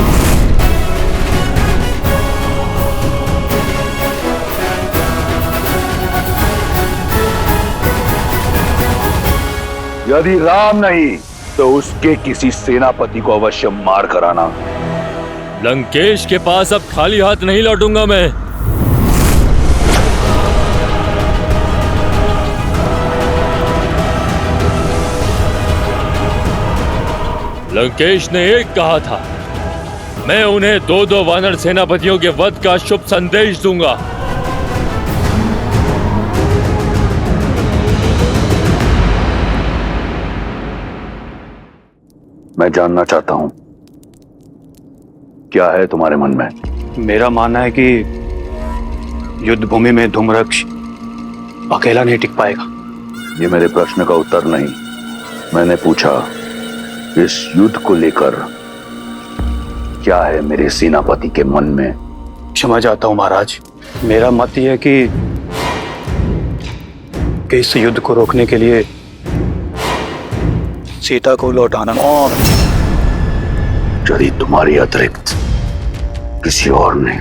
यदि राम नहीं तो उसके किसी सेनापति को अवश्य मार कराना। लंकेश के पास अब खाली हाथ नहीं लौटूंगा मैं। लंकेश ने एक कहा था, मैं उन्हें 2-2 वानर सेनापतियों के वध का शुभ संदेश दूंगा। मैं जानना चाहता हूं, क्या है तुम्हारे मन में? मेरा मानना है कि युद्ध भूमि में धूम्रक्ष अकेला नहीं टिक पाएगा। ये मेरे प्रश्न का उत्तर नहीं। मैंने पूछा, इस युद्ध को लेकर क्या है मेरे सेनापति के मन में? क्षमा चाहता हूं महाराज, मेरा मत यह है कि इस युद्ध को रोकने के लिए सीता को लौटाना। और यदि तुम्हारी अतिरिक्त किसी और ने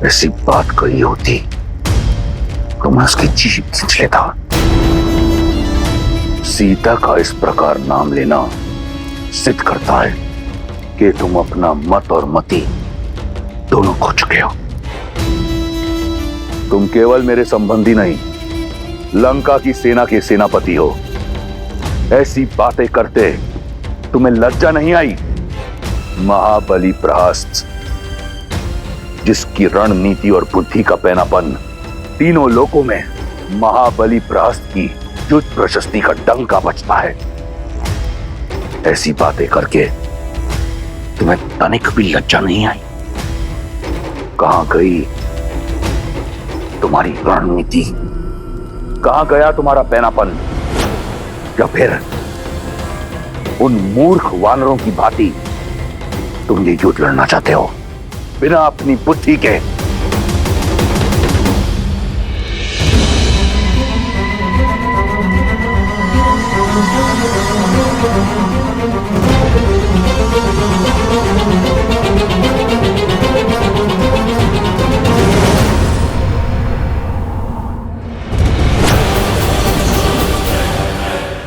ऐसी बात कही होती तो मैं उसकी जीभ खींच लेता। सीता का इस प्रकार नाम लेना सिद्ध करता है कि तुम अपना मत और मति दोनों खो चुके हो। तुम केवल मेरे संबंधी नहीं, लंका की सेना के सेनापति हो। ऐसी बातें करते तुम्हें लज्जा नहीं आई? महाबली प्रहस्त, जिसकी रणनीति और बुद्धि का पैनापन तीनों लोकों में महाबली प्रहस्त की युद्ध प्रशस्ति का डंका बजता है, ऐसी बातें करके तुम्हें तनिक भी लज्जा नहीं आई? कहां गई तुम्हारी रणनीति? कहां गया तुम्हारा पैनापन? या फिर उन मूर्ख वानरों की भांति तुम ये युद्ध लड़ना चाहते हो बिना अपनी बुद्धि के?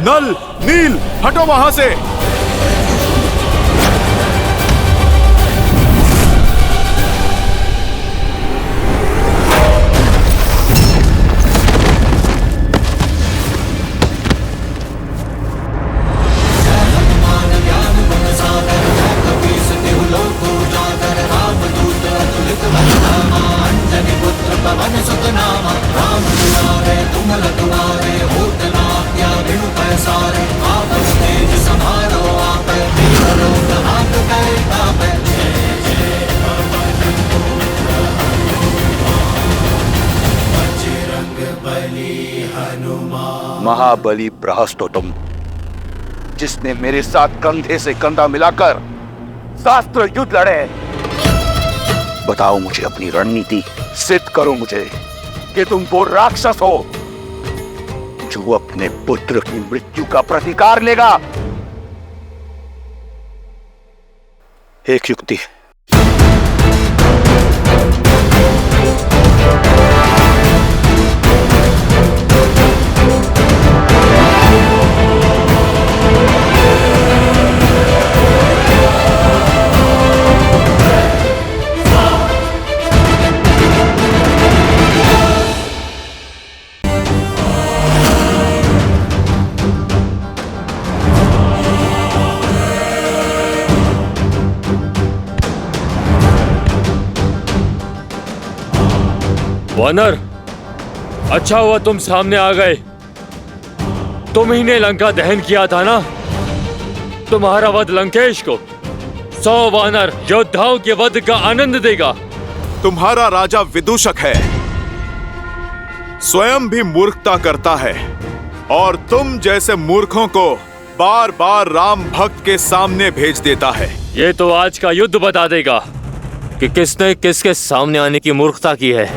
नल, नील, हटो वहां से। महाबली प्रहस्त हो तुम, जिसने मेरे साथ कंधे से कंधा मिलाकर शास्त्र युद्ध लड़े। बताओ मुझे अपनी रणनीति, सिद्ध करो मुझे कि तुम वो राक्षस हो जो अपने पुत्र की मृत्यु का प्रतिकार लेगा। एक युक्ति। वानर, अच्छा हुआ तुम सामने आ गए। तुम ही ने लंका दहन किया था ना? तुम्हारा वध लंकेश को 100 वानर योद्धाओं के वध का आनंद देगा। तुम्हारा राजा विदूषक है, स्वयं भी मूर्खता करता है और तुम जैसे मूर्खों को बार बार राम भक्त के सामने भेज देता है। ये तो आज का युद्ध बता देगा कि किसने किसके सामने आने की मूर्खता की है।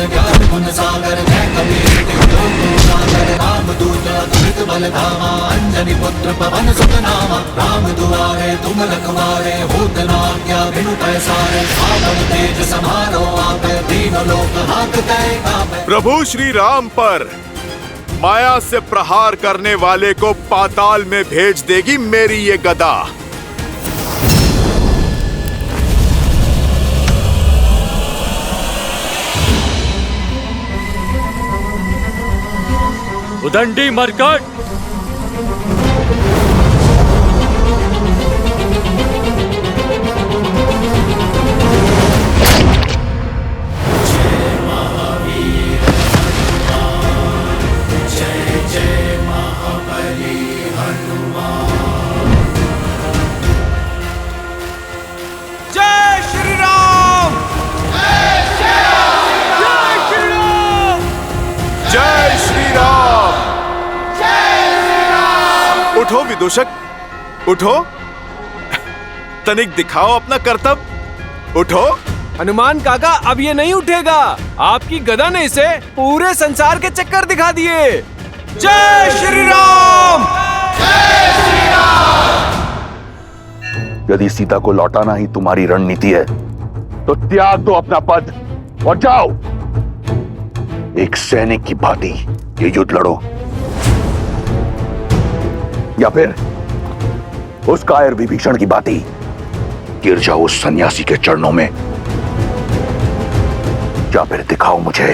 ज्ञान गुण सागर जय कबीर तिहु लोक उजागर रामदूत अतुलित बल धामा अंजनी पुत्र पवन सुत नामा राम दुआरे तुम रखवारे होत न आज्ञा बिनु पैसारे सावन तेज समारो आपे तीनों लोक हांकते कांपे। प्रभु श्री राम पर माया से प्रहार करने वाले को पाताल में भेज देगी मेरी ये गदा। उदंडी मरकट, उठो विदूषक, उठो, तनिक दिखाओ अपना करतब, उठो। हनुमान काका अब ये नहीं उठेगा, आपकी गदा ने इसे पूरे संसार के चक्कर दिखा दिए। जय श्री राम! जय श्री राम! यदि सीता को लौटाना ही तुम्हारी रणनीति है तो त्याग दो अपना पद और जाओ, एक सैनिक की भांति ये युद्ध लड़ो, या फिर उस कायर विभीषण की भांति गिर जाओ उस सन्यासी के चरणों में, या फिर दिखाओ मुझे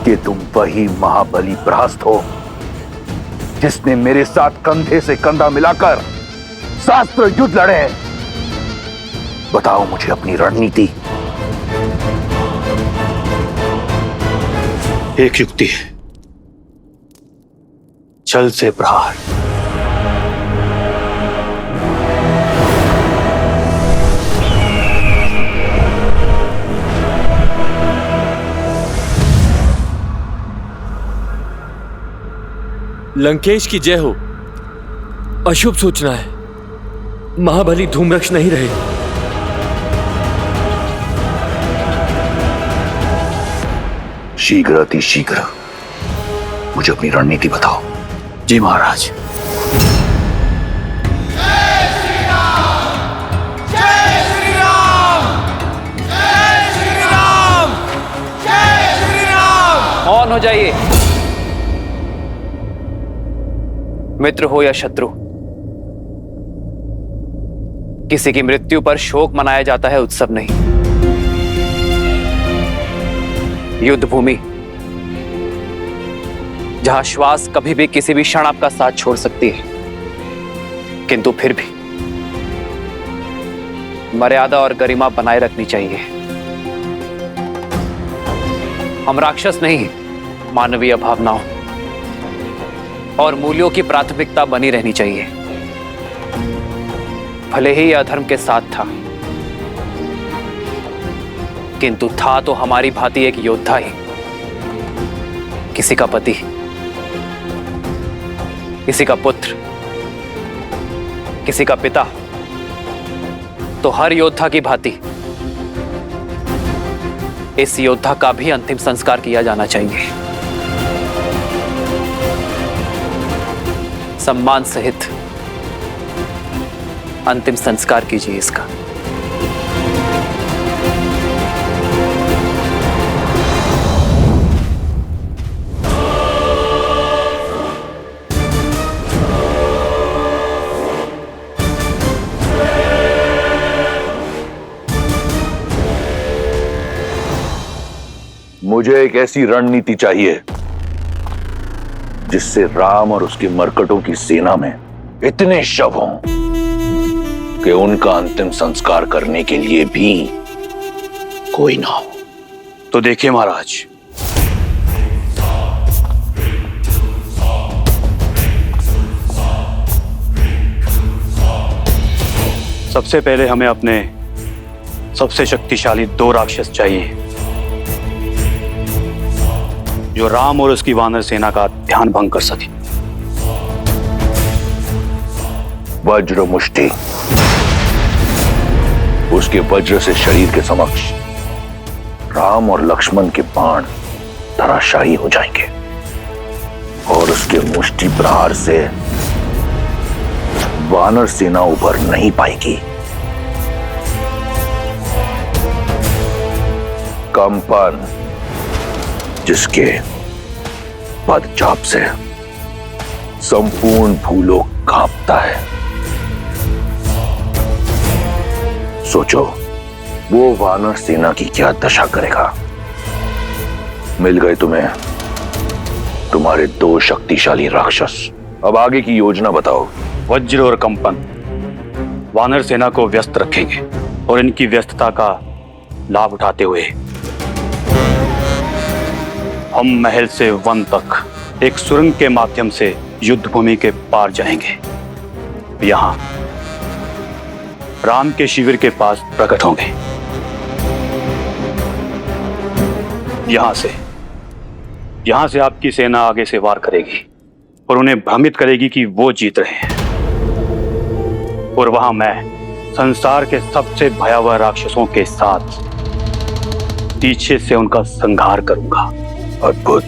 कि तुम वही महाबली प्रहस्त हो जिसने मेरे साथ कंधे से कंधा मिलाकर शास्त्र युद्ध लड़े। बताओ मुझे अपनी रणनीति। एक युक्ति है, छल से प्रहार। लंकेश की जय हो। अशुभ सूचना है, महाबली धूम्रक्ष नहीं रहे। शीघ्र अति शीघ्र मुझे अपनी रणनीति बताओ। जी महाराज। जय श्री राम! जय श्री राम! जय श्री राम! जय श्री राम! मौन हो जाइए। मित्र हो या शत्रु, किसी की मृत्यु पर शोक मनाया जाता है, उत्सव नहीं। युद्ध भूमि जहां श्वास कभी भी किसी भी क्षण आपका साथ छोड़ सकती है, किंतु फिर भी मर्यादा और गरिमा बनाए रखनी चाहिए। हम राक्षस नहीं, मानवीय भावनाओं और मूल्यों की प्राथमिकता बनी रहनी चाहिए। भले ही यह अधर्म के साथ था, किंतु था तो हमारी भांति एक योद्धा ही, किसी का पति, किसी का पुत्र, किसी का पिता। तो हर योद्धा की भांति इस योद्धा का भी अंतिम संस्कार किया जाना चाहिए। सम्मान सहित अंतिम संस्कार कीजिए इसका। मुझे एक ऐसी रणनीति चाहिए जिससे राम और उसके मरकटों की सेना में इतने शव हों कि उनका अंतिम संस्कार करने के लिए भी कोई ना हो। तो देखिए महाराज, सबसे पहले हमें अपने सबसे शक्तिशाली 2 राक्षस चाहिए जो राम और उसकी वानर सेना का ध्यान भंग कर सके। वज्र मुष्टि, उसके वज्र से शरीर के समक्ष राम और लक्ष्मण के बाण धराशायी हो जाएंगे और उसके मुष्टि प्रहार से वानर सेना उभर नहीं पाएगी। कंपन जिसके पदचाप से संपूर्ण भूलोक कांपता है। सोचो वो वानर सेना की क्या दशा करेगा। मिल गए तुम्हें तुम्हारे 2 शक्तिशाली राक्षस। अब आगे की योजना बताओ। वज्र और कंपन वानर सेना को व्यस्त रखेंगे और इनकी व्यस्तता का लाभ उठाते हुए हम महल से वन तक एक सुरंग के माध्यम से युद्ध भूमि के पार जाएंगे। यहां राम के शिविर के पास प्रकट होंगे। यहां से आपकी सेना आगे से वार करेगी और उन्हें भ्रमित करेगी कि वो जीत रहे हैं। और वहां मैं संसार के सबसे भयावह राक्षसों के साथ पीछे से उनका संहार करूंगा। अद्भुत।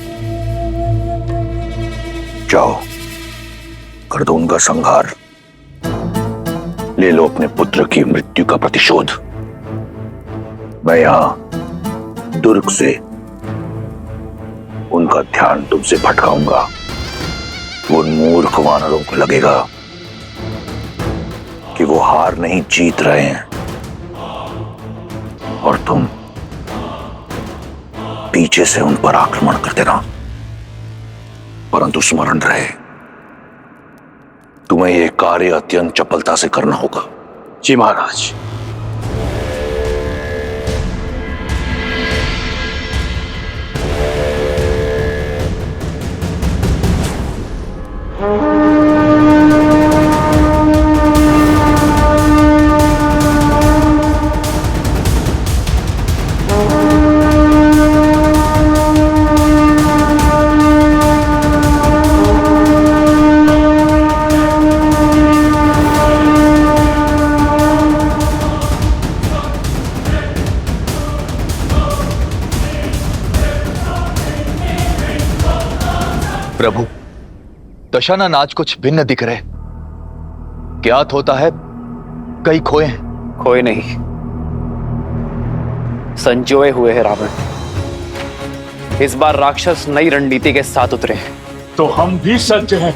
जाओ कर दो उनका संहार। ले लो अपने पुत्र की मृत्यु का प्रतिशोध। मैं यहां दुर्ग से उनका ध्यान तुमसे भटकाऊंगा। उन मूर्ख वानरों को लगेगा कि वो हार नहीं जीत रहे हैं और तुम पीछे से उन पर आक्रमण कर देना। परंतु स्मरण रहे तुम्हें यह कार्य अत्यंत चपलता से करना होगा। जी महाराज। प्रभु, दशानन आज कुछ भिन्न दिख रहे। ज्ञात होता है कई खोए हैं। खोए नहीं, संजोए हुए हैं रावण। इस बार राक्षस नई रणनीति के साथ उतरे हैं। तो हम भी सज्ज हैं।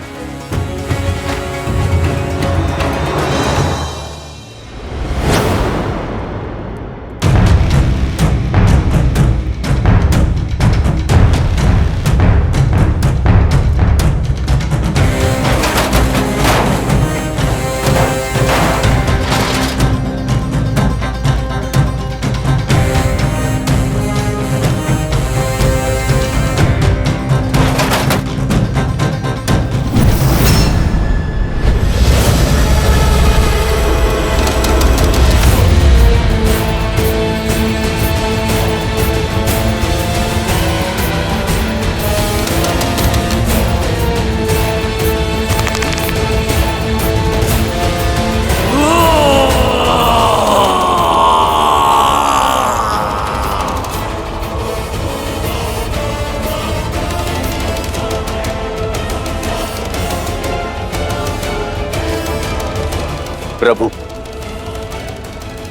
प्रभु,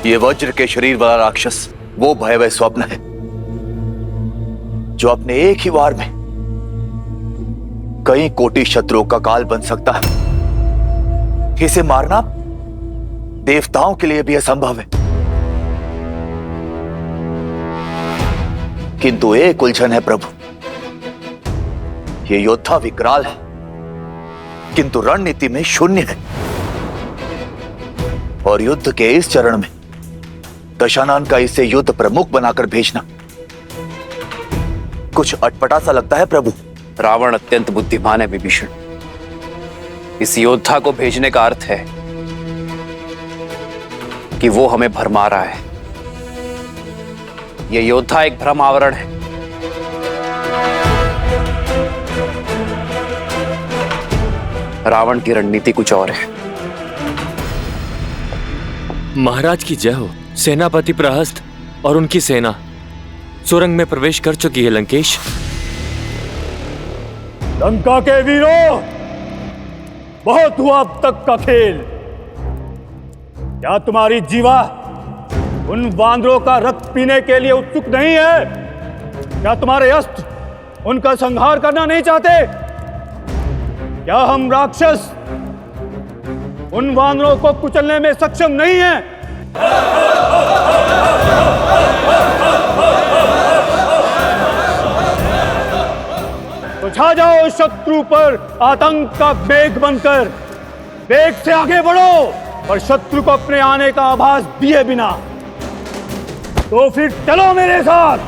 ये वज्र के शरीर वाला राक्षस वो भयावह स्वप्न है जो अपने एक ही वार में कई कोटि शत्रुओं का काल बन सकता है। इसे मारना देवताओं के लिए भी असंभव है। किंतु एक उलझन है प्रभु, ये योद्धा विकराल है किंतु रणनीति में शून्य है। और युद्ध के इस चरण में दशानन का इसे युद्ध प्रमुख बनाकर भेजना कुछ अटपटा सा लगता है प्रभु। रावण अत्यंत बुद्धिमान है विभीषण। इस योद्धा को भेजने का अर्थ है कि वो हमें भरमा रहा है। यह योद्धा एक भ्रम आवरण है। रावण की रणनीति कुछ और है। महाराज की जय हो। सेनापति प्रहस्त और उनकी सेना सुरंग में प्रवेश कर चुकी है लंकेश। लंका के वीरों, बहुत हुआ अब तक का खेल। क्या तुम्हारी जीवा उन वानरों का रक्त पीने के लिए उत्सुक नहीं है? क्या तुम्हारे अस्त्र उनका संहार करना नहीं चाहते? क्या हम राक्षस उन वानरों को कुचलने में सक्षम नहीं हैं? तो छा जाओ शत्रु पर आतंक का मेघ बनकर, वेग से आगे बढ़ो और शत्रु को अपने आने का आभास दिए बिना। तो फिर चलो मेरे साथ।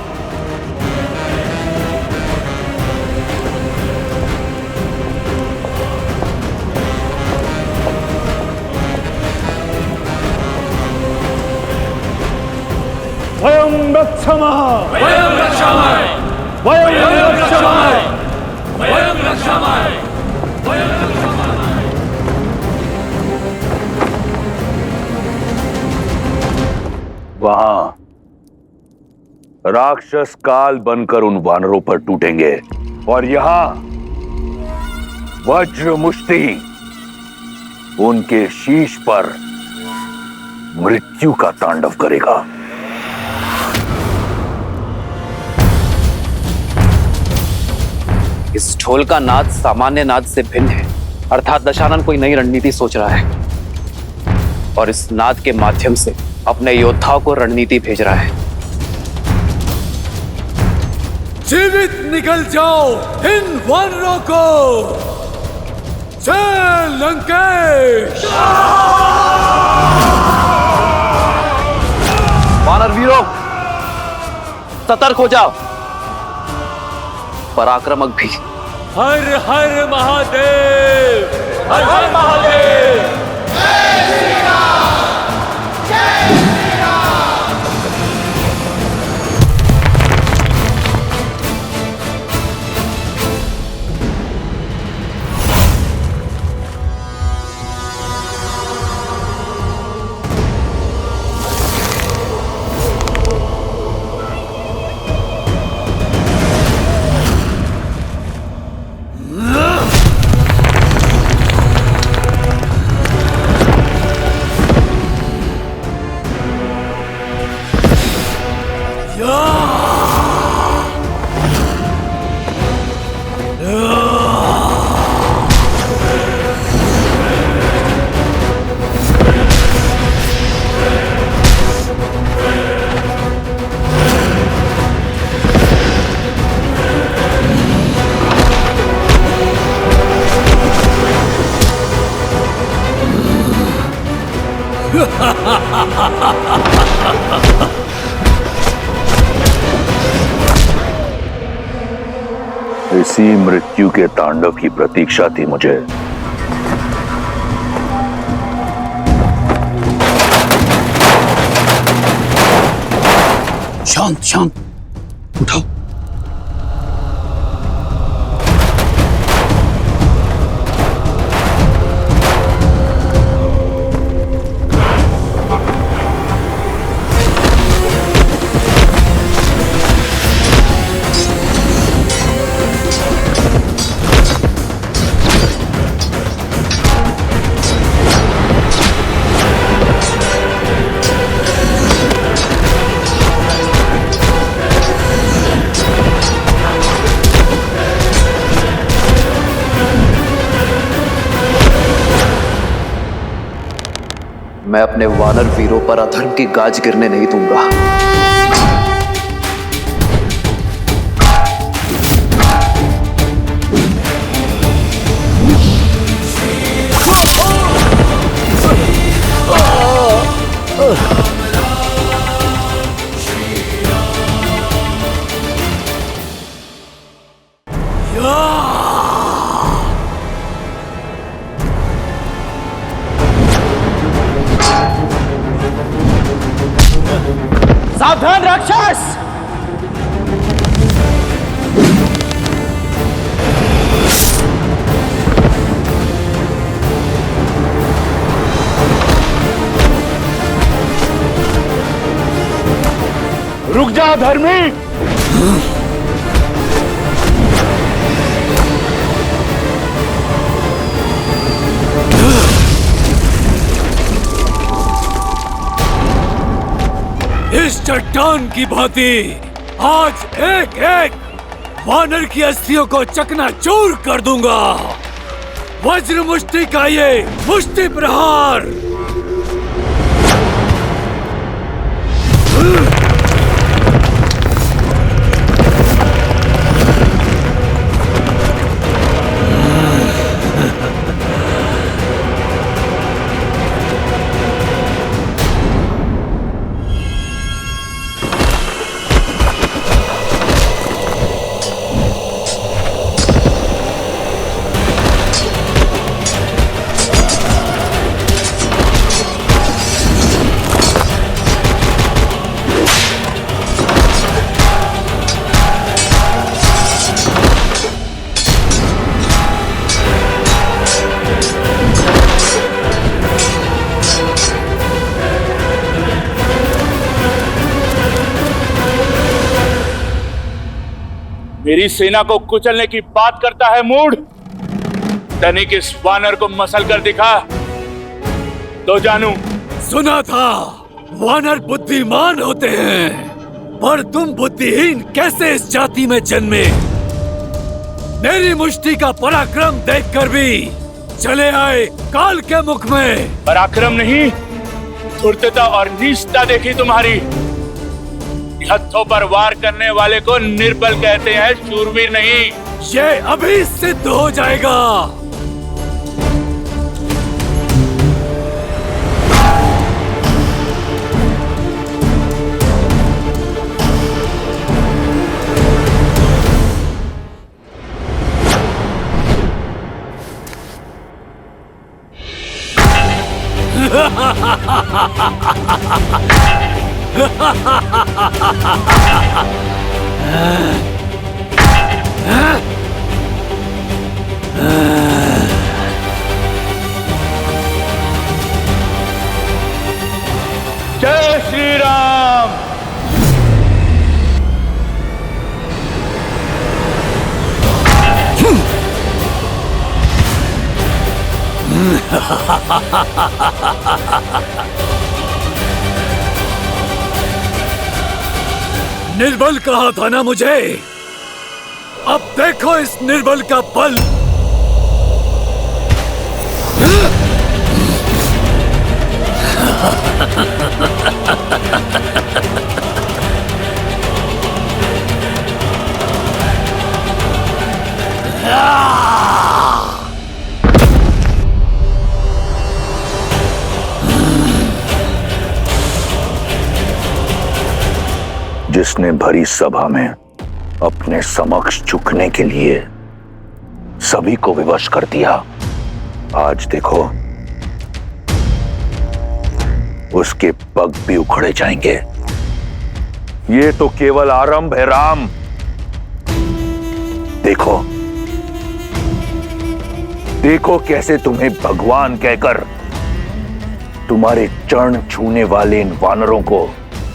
वयं रक्षामः, वयं रक्षामः, वयं रक्षामः, वयं रक्षामः, वयं रक्षामः। वहां राक्षस काल बनकर उन वानरों पर टूटेंगे और यहां वज्र मुष्टि उनके शीश पर मृत्यु का तांडव करेगा। इस ढोल का नाद सामान्य नाद से भिन्न है, अर्थात दशानन कोई नई रणनीति सोच रहा है और इस नाद के माध्यम से अपने योद्धाओं को रणनीति भेज रहा है। जीवित निकल जाओ इन वानरों को। जय लंकेश। वानर वीरों, सतर्क हो जाओ, पराक्रमक भी। हर हर महादेव, हर हर महादेव। इसी मृत्यु के तांडव की प्रतीक्षा थी मुझे। शांत शांत, उठाओ। मैं अपने वानर वीरों पर अधर्म की गाज गिरने नहीं दूंगा। सावधान राक्षस! रुक जा धर्मी। इस चट्टान की भांति आज एक एक वानर की अस्थियों को चकनाचूर कर दूंगा। वज्र मुष्टि का ये मुष्टि प्रहार। मेरी सेना को कुचलने की बात करता है मूढ़। तनिक इस वानर को मसल कर दिखा तो जानू। सुना था वानर बुद्धिमान होते हैं, पर तुम बुद्धिहीन कैसे इस जाति में जन्मे? मेरी मुष्टि का पराक्रम देखकर भी चले आए काल के मुख में। पराक्रम नहीं, धूर्तता और नीचता देखी तुम्हारी। हथों पर वार करने वाले को निर्बल कहते हैं, शूरवीर नहीं। ये अभी सिद्ध हो जाएगा। जय श्री राम। निर्बल कहा था ना मुझे? अब देखो इस निर्बल का बल। जिसने भरी सभा में अपने समक्ष झुकने के लिए सभी को विवश कर दिया, आज देखो उसके पग भी उखड़े जाएंगे। ये तो केवल आरंभ है राम। देखो देखो कैसे तुम्हें भगवान कहकर तुम्हारे चरण छूने वाले इन वानरों को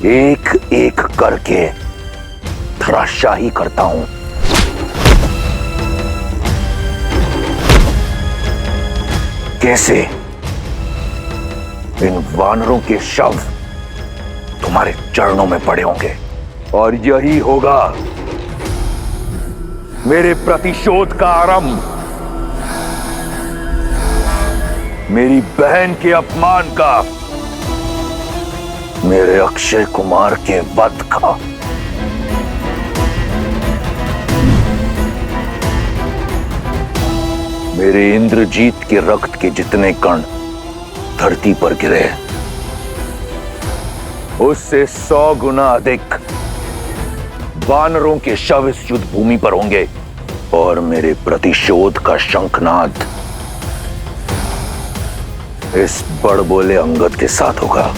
एक एक करके धराशाही करता हूं। कैसे इन वानरों के शव तुम्हारे चरणों में पड़े होंगे, और यही होगा मेरे प्रतिशोध का आरंभ, मेरी बहन के अपमान का, मेरे अक्षय कुमार के वध का। मेरे इंद्रजीत के रक्त के जितने कण धरती पर गिरे, उससे 100 गुना अधिक वानरों के शव इस युद्ध भूमि पर होंगे, और मेरे प्रतिशोध का शंखनाद इस बड़बोले अंगद के साथ होगा।